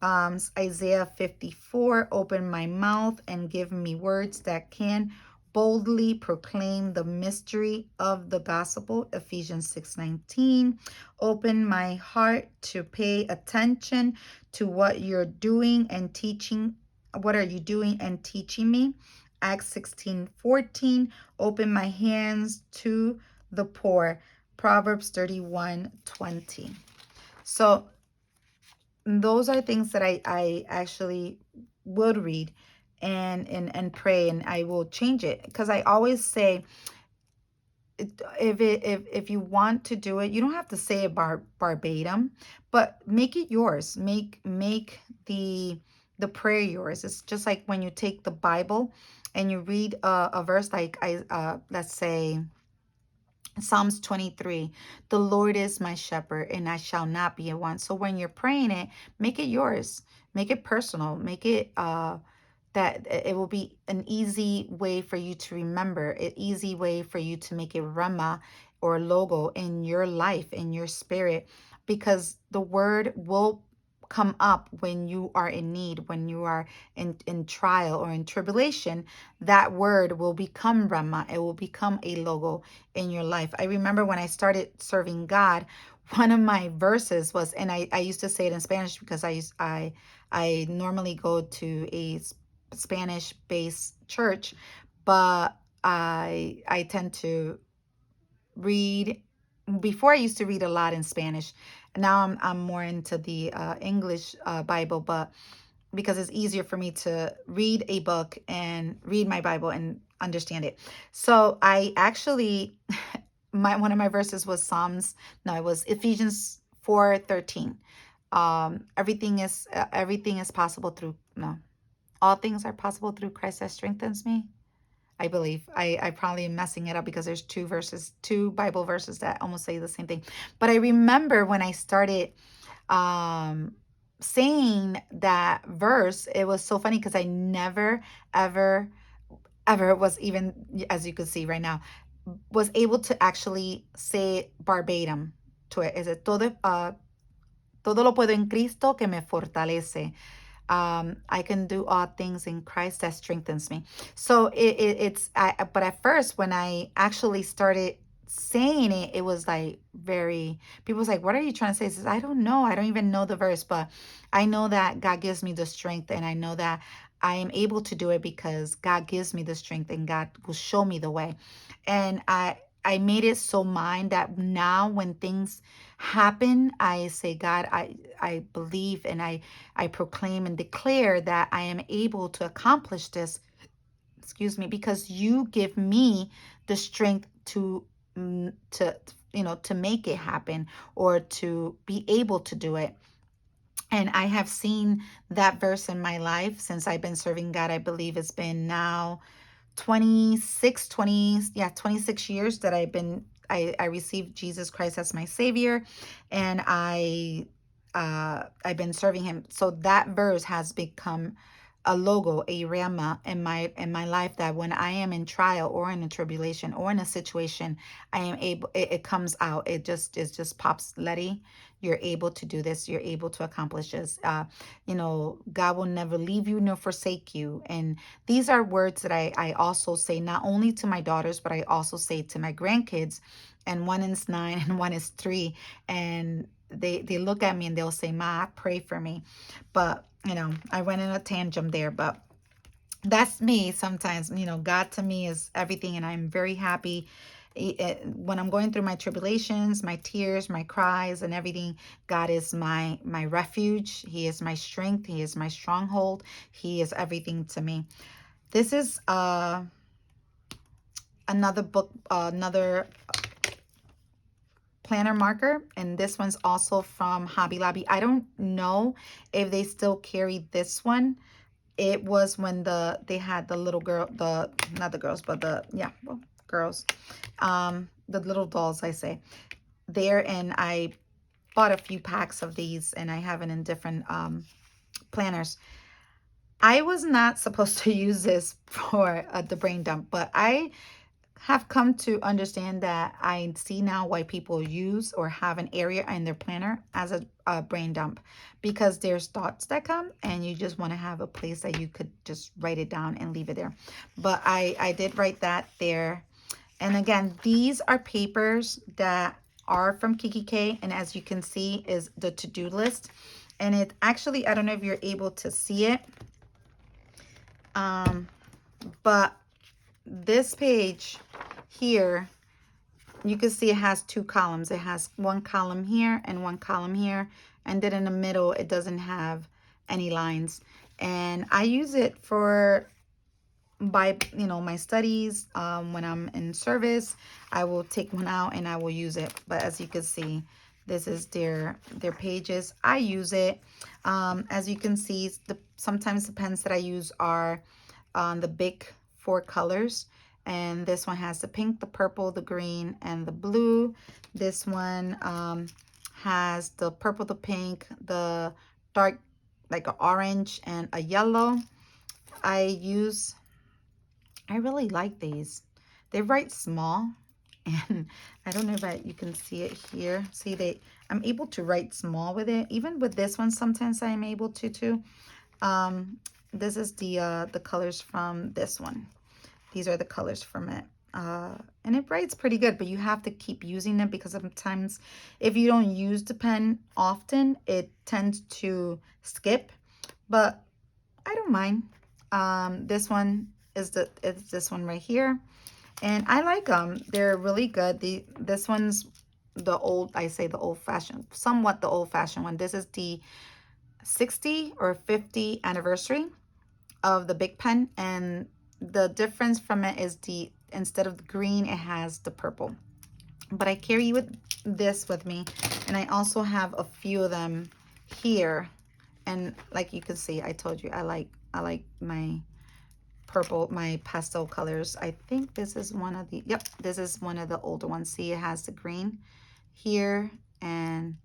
Isaiah 54, open my mouth and give me words that can boldly proclaim the mystery of the gospel. Ephesians 6:19, open my heart to pay attention to what you're doing and teaching. What are you doing and teaching me? Acts 16:14, open my hands to the poor. Proverbs 31:20. So those are things that I actually would read and pray, and I will change it, because I always say, if you want to do it, you don't have to say it verbatim, but make it yours. Make the prayer yours. It's just like when you take the Bible and you read a verse, like let's say Psalms 23, the Lord is my shepherd and I shall not be in want. So when you're praying it, make it yours, make it personal, make it that it will be an easy way for you to remember, an easy way for you to make a rema or logo in your life, in your spirit, because the word will come up when you are in need, when you are in trial or in tribulation. That word will become rema, it will become a logo in your life. I remember when I started serving God, one of my verses was, and I used to say it in Spanish because I normally go to a Spanish based church, but I tend to read. Before I used to read a lot in Spanish. Now I'm more into the English Bible, but because it's easier for me to read a book and read my Bible and understand it. So I actually my one of my verses was Psalms. No, it was Ephesians 4:13. Everything is possible through no. All things are possible through Christ that strengthens me. I believe. I probably am messing it up because there's two Bible verses that almost say the same thing. But I remember when I started um saying that verse, it was so funny because I never ever ever was, even as you can see right now, was able to actually say verbatim to it. Is it todo lo puedo en Cristo que me fortalece. I can do all things in Christ that strengthens me. So but at first, when I actually started saying it, it was like people was like, what are you trying to say? I says, I don't know. I don't even know the verse, but I know that God gives me the strength, and I know that I am able to do it because God gives me the strength and God will show me the way. And I made it so mine that now when things happen, I say, God, I believe and I proclaim and declare that I am able to accomplish this, excuse me, because you give me the strength to make it happen or to be able to do it. And I have seen that verse in my life since I've been serving God. I believe it's been now 26 years that I received Jesus Christ as my Savior, and I've been serving Him. So that verse has become a logo, a rama in my life, that when I am in trial or in a tribulation or in a situation, I am able. It comes out. It just pops. Letty, you're able to do this. You're able to accomplish this. God will never leave you nor forsake you. And these are words that I also say not only to my daughters, but I also say to my grandkids. And one is 9 and one is 3. And they look at me and they'll say, Ma, pray for me. But, I went in a tangent there. But that's me sometimes. God to me is everything. And I'm very happy when I'm going through my tribulations, my tears, my cries, and everything. God is my refuge. He is my strength. He is my stronghold. He is everything to me. This is another book, another planner marker, and this one's also from Hobby Lobby. I don't know if they still carry this one. It was when they had the little girl, not the girls, but girls, the little dolls, I say, there, and I bought a few packs of these, and I have it in different planners. I was not supposed to use this for the brain dump, but I have come to understand that I see now why people use or have an area in their planner as a brain dump, because there's thoughts that come and you just want to have a place that you could just write it down and leave it there. But I did write that there. And again, these are papers that are from kikki.K, and as you can see is the to-do list. And it actually, I don't know if you're able to see it, but this page here, you can see it has two columns. It has one column here and one column here, and then in the middle it doesn't have any lines. And I use it for my studies. When I'm in service, I will take one out and I will use it. But as you can see, this is their pages. I use it. As you can see, sometimes the pens that I use are the big 4 colors. And this one has the pink, the purple, the green, and the blue. This one has the purple, the pink, the dark, like an orange, and a yellow. I really like these. They write small, and I don't know if you can see it here. See, I'm able to write small with it. Even with this one, sometimes I am able to too. This is the colors from this one. These are the colors from it. And it writes pretty good, but you have to keep using it because sometimes if you don't use the pen often, it tends to skip. But I don't mind. This one is this one right here. And I like them. They're really good. This one's the old, I say the old fashioned, somewhat the old fashioned one. This is the 60 or 50 anniversary of the Big Pen. And the difference from it is instead of the green, it has the purple. But I carry this with me. And I also have a few of them here. And like you can see, I told you, I like my purple, my pastel colors. I think this is one of the, yep, this is one of the older ones. See, it has the green here, and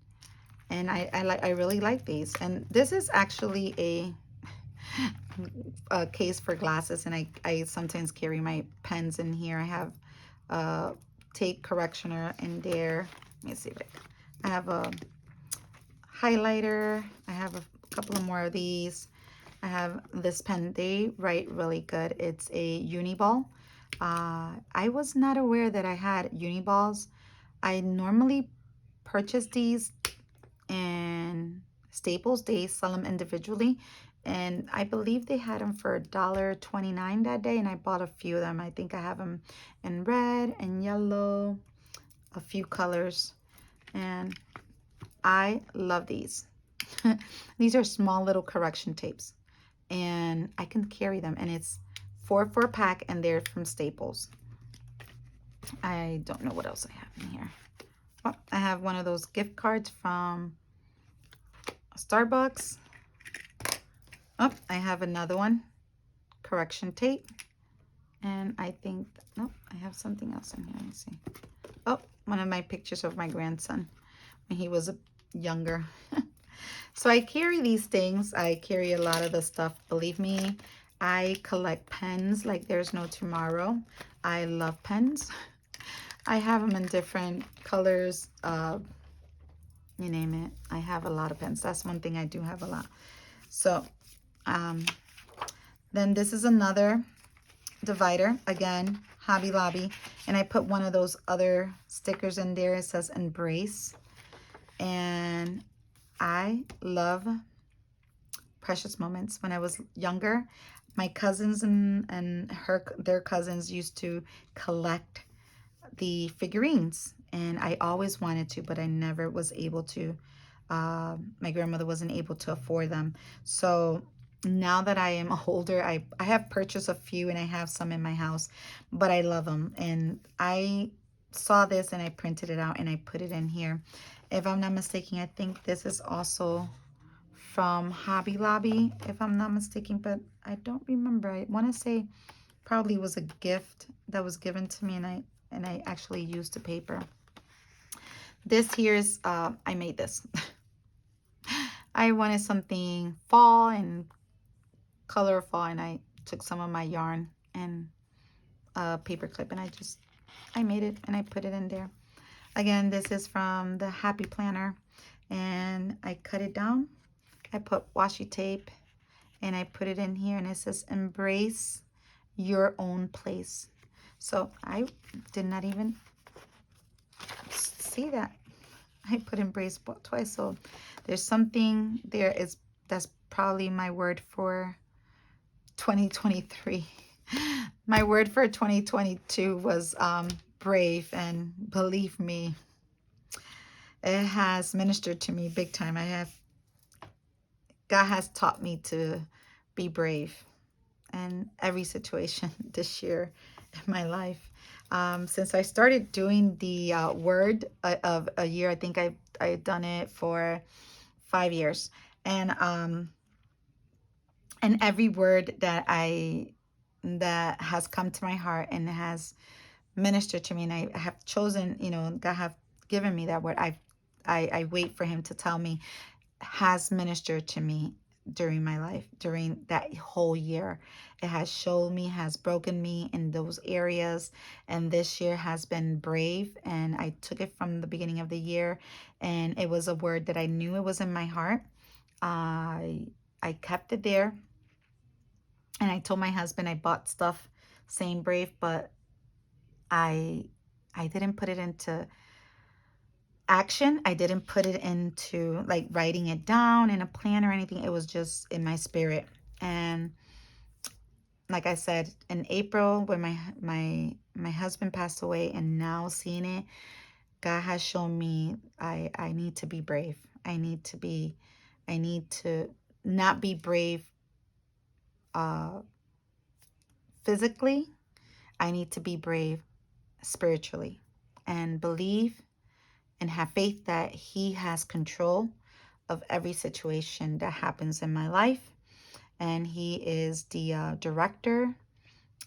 I really like these. And this is actually a case for glasses, and I sometimes carry my pens in here. I have a tape correctioner in there. Let me see if I have a highlighter. I have a couple of more of these. I have this pen. They write really good. It's a Uniball. I was not aware that I had Uniballs. I normally purchase these in Staples. They sell them individually. And I believe they had them for $1.29 that day. And I bought a few of them. I think I have them in red and yellow, a few colors. And I love these. These are small little correction tapes. And I can carry them. And it's 4 for a pack. And they're from Staples. I don't know what else I have in here. Oh, I have one of those gift cards from Starbucks. Oh, I have another one. Correction tape. And I think, nope, I have something else in here. Let me see. Oh, one of my pictures of my grandson when he was younger. So I carry these things. I carry a lot of the stuff. Believe me, I collect pens like there's no tomorrow. I love pens. I have them in different colors. You name it. I have a lot of pens. That's one thing I do have a lot. So then this is another divider. Again, Hobby Lobby. And I put one of those other stickers in there. It says Embrace. And I love Precious Moments. When I was younger, my cousins and their cousins used to collect the figurines, and I always wanted to, but I never was able to. My grandmother wasn't able to afford them. So now that I am older, I have purchased a few, and I have some in my house, but I love them. And I saw this and I printed it out and I put it in here. If I'm not mistaken, I think this is also from Hobby Lobby, if I'm not mistaken, but I don't remember. I want to say probably was a gift that was given to me, and I actually used the paper. This here's I made this. I wanted something fall and colorful, and I took some of my yarn and a paper clip, and I made it and I put it in there. Again, this is from the Happy Planner, and I cut it down. I put washi tape and I put it in here, and it says Embrace Your Own Place. So I did not even see that. I put Embrace twice. So there's something there. That's probably my word for 2023. My word for 2022 was brave, and believe me, it has ministered to me big time. God has taught me to be brave in every situation this year in my life. Since I started doing the word of a year, I think I've done it for 5 years. And every word that has come to my heart and has ministered to me, and I have chosen, God have given me that word. I wait for him to tell me, has ministered to me during my life, during that whole year. It has shown me, has broken me in those areas. And this year has been brave. And I took it from the beginning of the year, and it was a word that I knew it was in my heart. I kept it there. And I told my husband I bought stuff saying brave, but I didn't put it into action. I didn't put it into like writing it down in a plan or anything. It was just in my spirit. And like I said, in April, when my husband passed away, and now seeing it, God has shown me I need to be brave. I need to not be brave uh, physically. I need to be brave spiritually and believe and have faith that He has control of every situation that happens in my life. And He is the director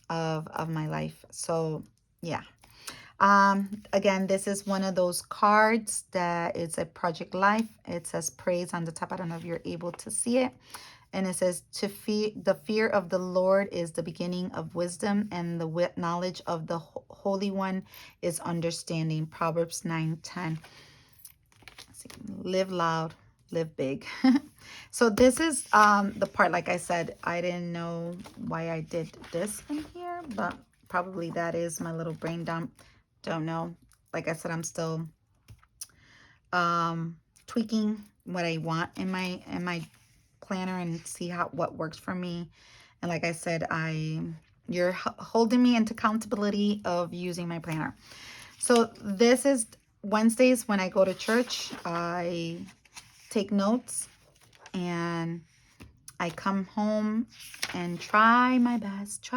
of my life. So, yeah. Again, this is one of those cards that is a Project Life. It says praise on the top. I don't know if you're able to see it. And it says, to fear, the fear of the Lord is the beginning of wisdom, and the knowledge of the Holy One is understanding. Proverbs 9:10. Live loud, live big. So this is the part, like I said, I didn't know why I did this in here, but probably that is my little brain dump. Don't know. Like I said, I'm still tweaking what I want in my planner and see what works for me. And like I said, you're holding me into accountability of using my planner. So this is Wednesdays when I go to church. I take notes and I come home and try my best,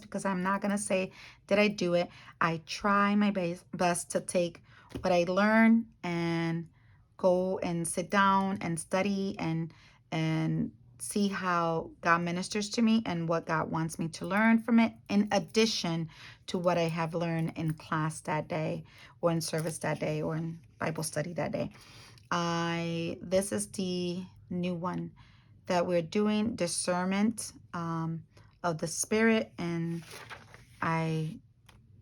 because I'm not going to say, did I do it? I try my best to take what I learn and go and sit down and study and see how God ministers to me and what God wants me to learn from it, in addition to what I have learned in class that day, or in service that day, or in Bible study that day. This is the new one that we're doing, discernment of the spirit, and I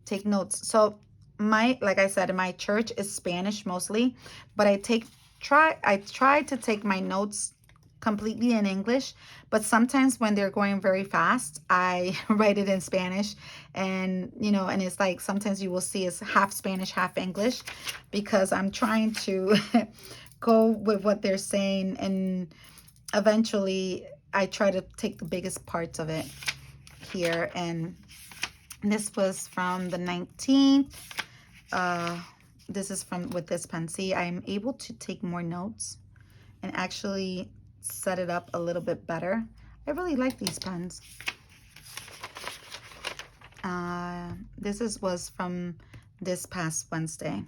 take notes. So like I said, my church is Spanish mostly, but I try to take my notes completely in English, but sometimes when they're going very fast, I write it in Spanish. And and it's like sometimes you will see it's half Spanish, half English, because I'm trying to go with what they're saying, and eventually I try to take the biggest parts of it here. And this was from the 19th. This is from with this pen. See, I'm able to take more notes and actually set it up a little bit better. I really like these pens. Was from this past Wednesday.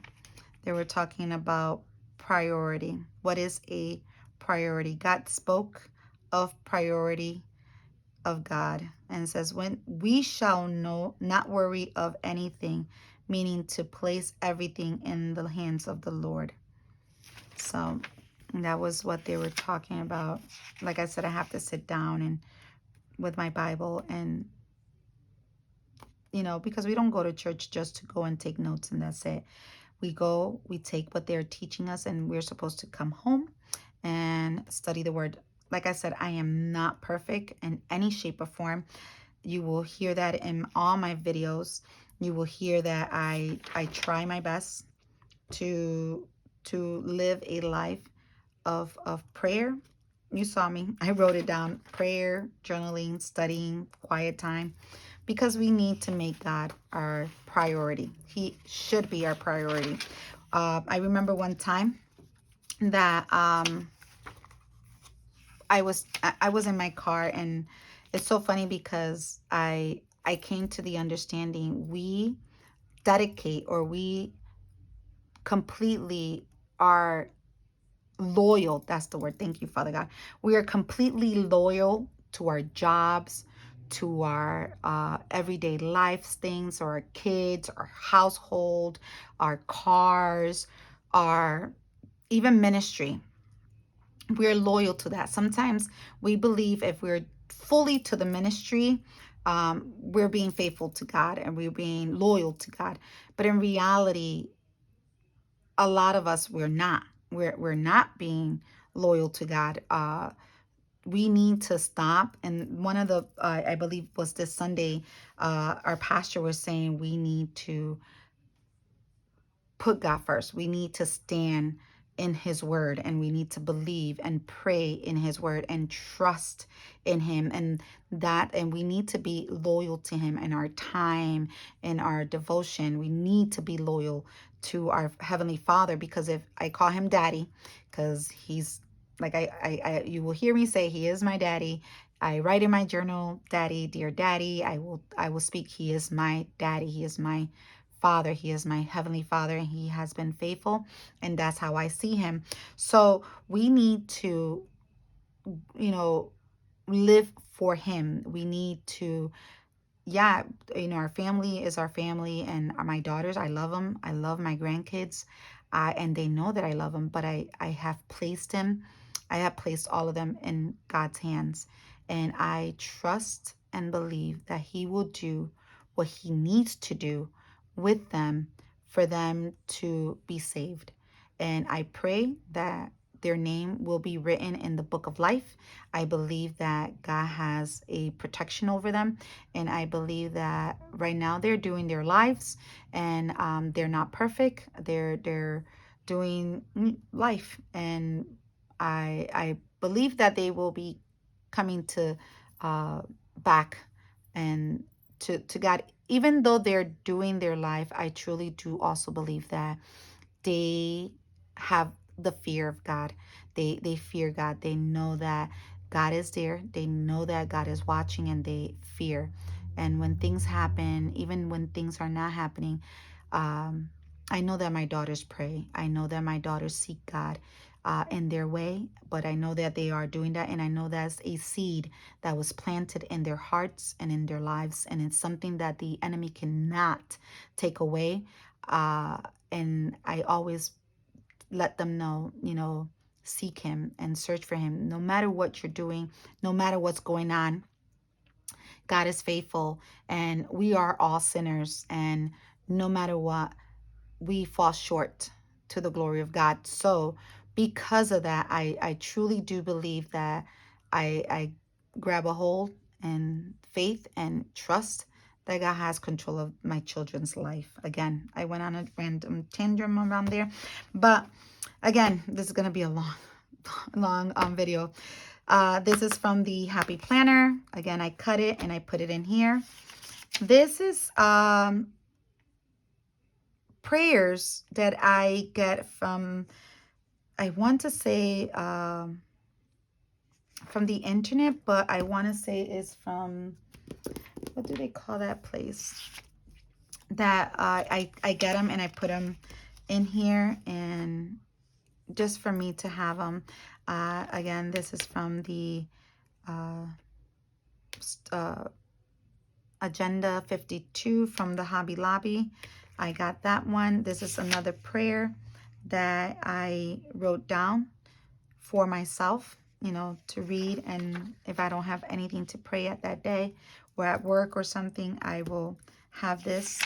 They were talking about priority. What is a priority? God spoke of priority of God, and says, when we shall not worry of anything, meaning to place everything in the hands of the Lord. So that was what they were talking about. Like I said, I have to sit down and with my Bible, and because we don't go to church just to go and take notes and that's it. We go, we take what they're teaching us, and we're supposed to come home and study the word. Like I said, I am not perfect in any shape or form. You will hear that in all my videos. You will hear that I try my best to live a life of prayer. You saw me. I wrote it down. Prayer, journaling, studying, quiet time, because we need to make God our priority. He should be our priority. I remember one time that I was in my car, and it's so funny because I came to the understanding we dedicate, or we completely are loyal. That's the word. Thank you, Father God. We are completely loyal to our jobs, to our everyday life things, or our kids, our household, our cars, our even ministry. We're loyal to that. Sometimes we believe if we're fully to the ministry, we're being faithful to God and we're being loyal to God. But in reality, a lot of us, we're not. We're not being loyal to God. We need to stop. And one of the, I believe was this Sunday, our pastor was saying we need to put God first. We need to stand in his word, and we need to believe and pray in his word and trust in him, and we need to be loyal to him in our time, in our devotion. We need to be loyal to our heavenly father, because if I call him daddy, because he's like, you will hear me say he is my daddy. I write in my journal, daddy, dear daddy. I will speak, he is my daddy, he is my father, he is my heavenly father, and he has been faithful, and that's how I see him. So we need to, live for him. We need to, yeah, our family is our family, and my daughters, I love them. I love my grandkids, and they know that I love them, but I have placed him, I have placed all of them in God's hands, and I trust and believe that he will do what he needs to do with them for them to be saved. And I pray that their name will be written in the book of life. I believe that God has a protection over them, and I believe that right now they're doing their lives, and they're not perfect. They're doing life, and I believe that they will be coming to back and to God. Even though they're doing their life, I truly do also believe that they have the fear of God. They fear God. They know that God is there. They know that God is watching, and they fear. And when things happen, even when things are not happening, um, I know that my daughters pray. I know that my daughters seek God in their way, but I know that they are doing that, and I know that's a seed that was planted in their hearts and in their lives, and it's something that the enemy cannot take away. Uh, and I always let them know, seek him and search for him. No matter what you're doing, no matter what's going on, God is faithful, and we are all sinners. And no matter what, we fall short to the glory of God. So because of that, I truly do believe that I grab a hold and faith and trust that God has control of my children's life. Again, I went on a random tangent around there, but again, this is going to be a long video. This is from the Happy Planner. Again, I cut it and I put it in here. This is prayers that I get from, I want to say from the internet, but I want to say is from, what do they call that place? That I get them and I put them in here, and just for me to have them. Again, this is from the uh, Agenda 52 from the Hobby Lobby. I got that one. This is another prayer that I wrote down for myself, to read. And if I don't have anything to pray at that day or at work or something, I will have this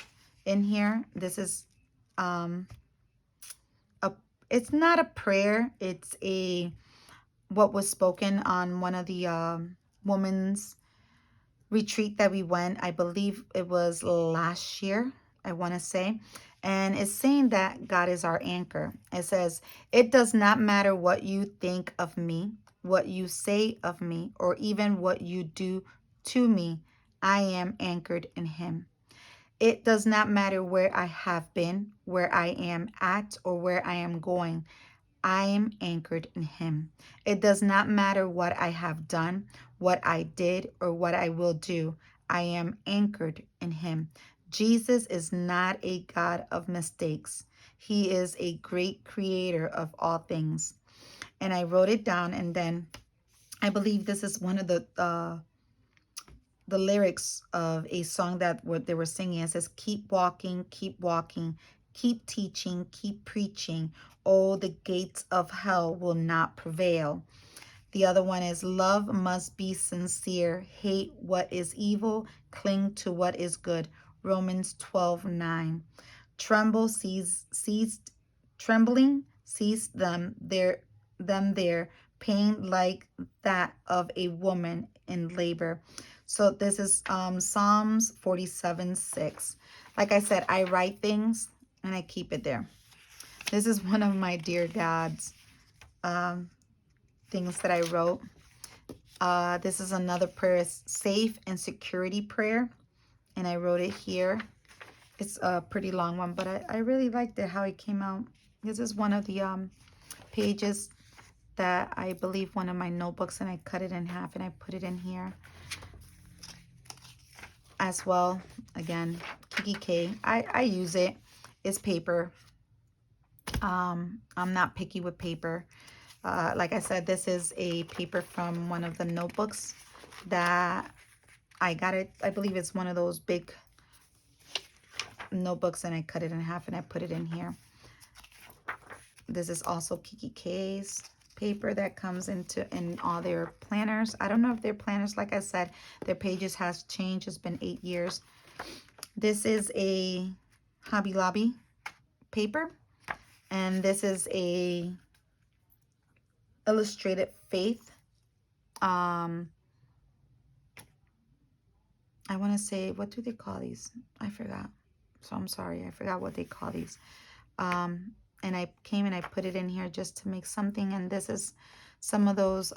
in here. This is it's not a prayer. It's what was spoken on one of the women's retreat that we went. I believe it was last year, I want to say. And it's saying that God is our anchor. It says, "It does not matter what you think of me, what you say of me, or even what you do to me. I am anchored in him. It does not matter where I have been, where I am at, or where I am going. I am anchored in him. It does not matter what I have done, what I did, or what I will do. I am anchored in him. Jesus is not a God of mistakes. He is a great creator of all things." And I wrote it down, and then I believe this is one of the lyrics of a song that what they were singing. It says, keep walking, keep teaching, keep preaching. Oh, the gates of hell will not prevail. The other one is, love must be sincere. Hate what is evil. Cling to what is good. Romans 12:9. Tremble, trembling, sees their pain like that of a woman in labor. So this is Psalms 47:6. Like I said, I write things and I keep it there. This is one of my Dear Gods things that I wrote. This is another prayer, safe and security prayer. And I wrote it here. It's a pretty long one, but I really liked it, how it came out. This is one of the pages that I believe one of my notebooks, and I cut it in half and I put it in here as well. Again, Kikki K. I use it. It's paper. I'm not picky with paper. Like I said, this is a paper from one of the notebooks that I got it. I believe it's one of those big notebooks, and I cut it in half and I put it in here. This is also Kikki K's paper that comes in all their planners. I don't know if they're planners. Like I said, their pages has changed. It's been 8 years. This is a Hobby Lobby paper, and this is a Illustrated Faith. I want to say, what do they call these? I forgot. So I'm sorry. I forgot what they call these. And I came and I put it in here just to make something. And this is some of those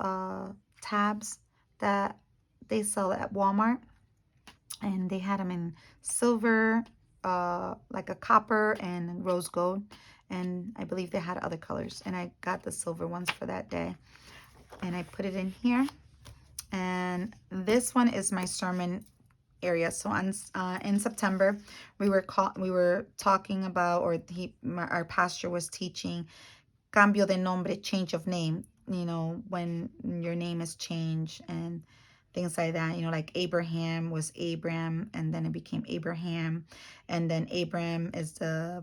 tabs that they sell at Walmart. And they had them in silver, like a copper, and rose gold. And I believe they had other colors. And I got the silver ones for that day. And I put it in here. And this one is my sermon area. So on in September, we were talking about, or our pastor was teaching cambio de nombre, change of name. You know, when your name is changed and things like that. You know, like Abraham was Abram, and then it became Abraham, and then Abram is the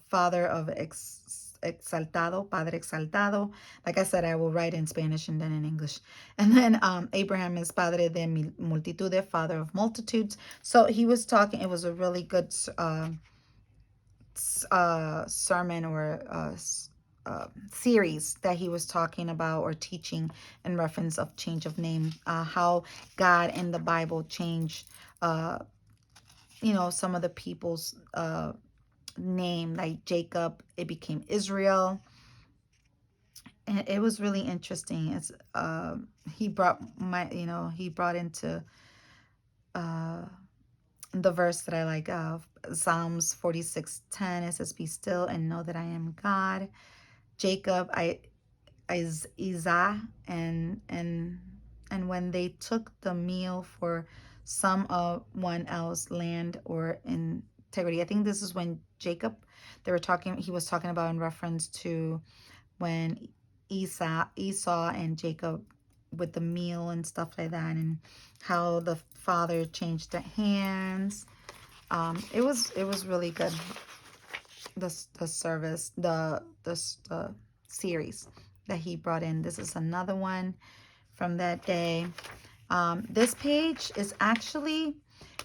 father of exaltado, padre exaltado. Like I said, I will write in Spanish and then in English. And then Abraham is padre de multitude, father of multitudes. So he was talking. It was a really good sermon or series that he was talking about or teaching in reference of change of name, how God in the Bible changed, you know, some of the people's name, like Jacob, it became Israel. And it was really interesting. It's he brought he brought into the verse that I like, Psalms 46:10. It says, "Be still and know that I am God." Jacob, Isaac, and when they took the meal for some of one else land or integrity. I think this is when Jacob, he was talking about in reference to when Esau and Jacob with the meal and stuff like that, and how the father changed the hands. It was really good. The service, the series that he brought in. This is another one from that day. This page is actually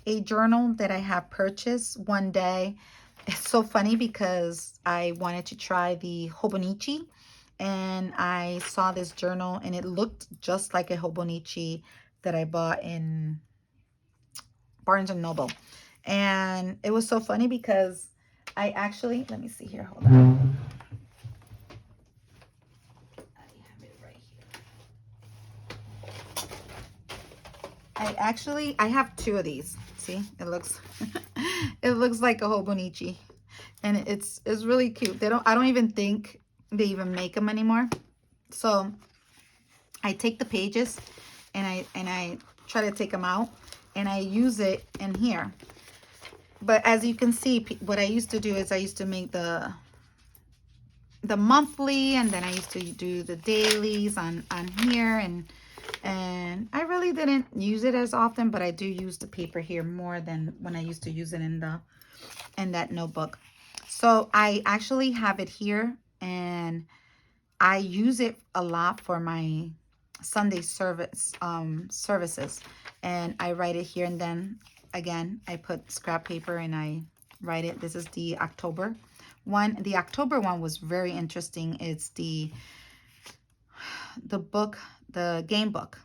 a journal that I have purchased one day. It's so funny because I wanted to try the Hobonichi, and I saw this journal and it looked just like a Hobonichi that I bought in Barnes & Noble. And it was so funny because I actually, let me see here, hold on. I have it right here. I have 2 of these. See, it looks, it looks like a Hobonichi, and it's really cute. I don't even think they even make them anymore. So I take the pages and I try to take them out, and I use it in here. But as you can see, what I used to do is I used to make the monthly, and then I used to do the dailies on here, and I really didn't use it as often, but I do use the paper here more than when I used to use it in that notebook. So I actually have it here, and I use it a lot for my Sunday services, and I write it here, and then again I put scrap paper and I write it. This is the October one. The October one was very interesting. It's the book, the game book,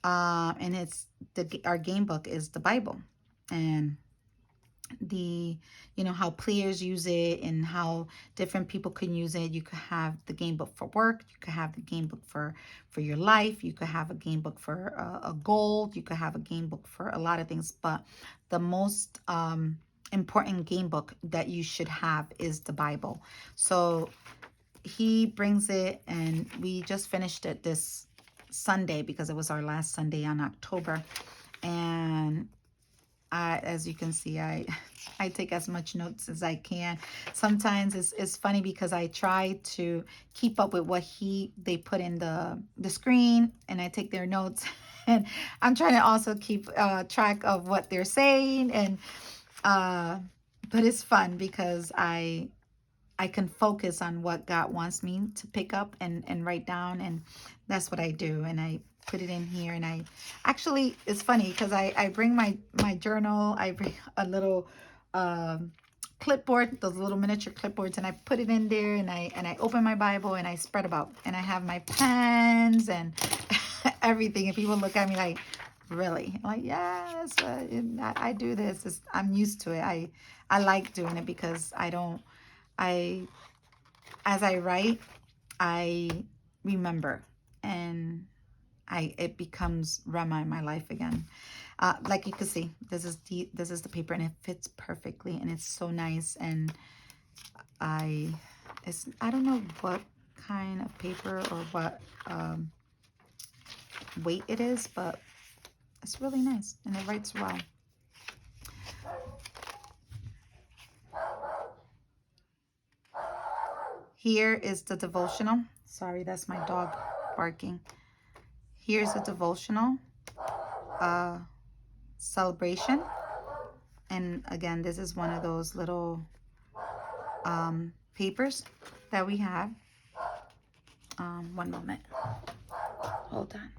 and it's our game book is the Bible, and the, you know, how players use it and how different people can use it. You could have the game book for work, you could have the game book for your life, you could have a game book for a goal, you could have a game book for a lot of things, but the most important game book that you should have is the Bible. So he brings it, and we just finished it this Sunday because it was our last Sunday on October. And as you can see, I take as much notes as I can. Sometimes it's funny because I try to keep up with what they put in the screen, and I take their notes. And I'm trying to also keep track of what they're saying. And but it's fun because I can focus on what God wants me to pick up and write down, and that's what I do. And I put it in here, and I actually, it's funny because I bring my journal, I bring a little clipboard, those little miniature clipboards, and I put it in there, and I open my Bible and I spread about, and I have my pens and everything. And people look at me like, really? I'm like, yes, I do this. I'm used to it. I like doing it because I as I write, I remember, and it becomes Rama in my life again. Like you can see, this is the paper, and it fits perfectly, and it's so nice. And I don't know what kind of paper or what weight it is, but it's really nice, and it writes well. Here is the devotional. Sorry, that's my dog barking. Here's a devotional celebration. And again, this is one of those little papers that we have. One moment. Hold on.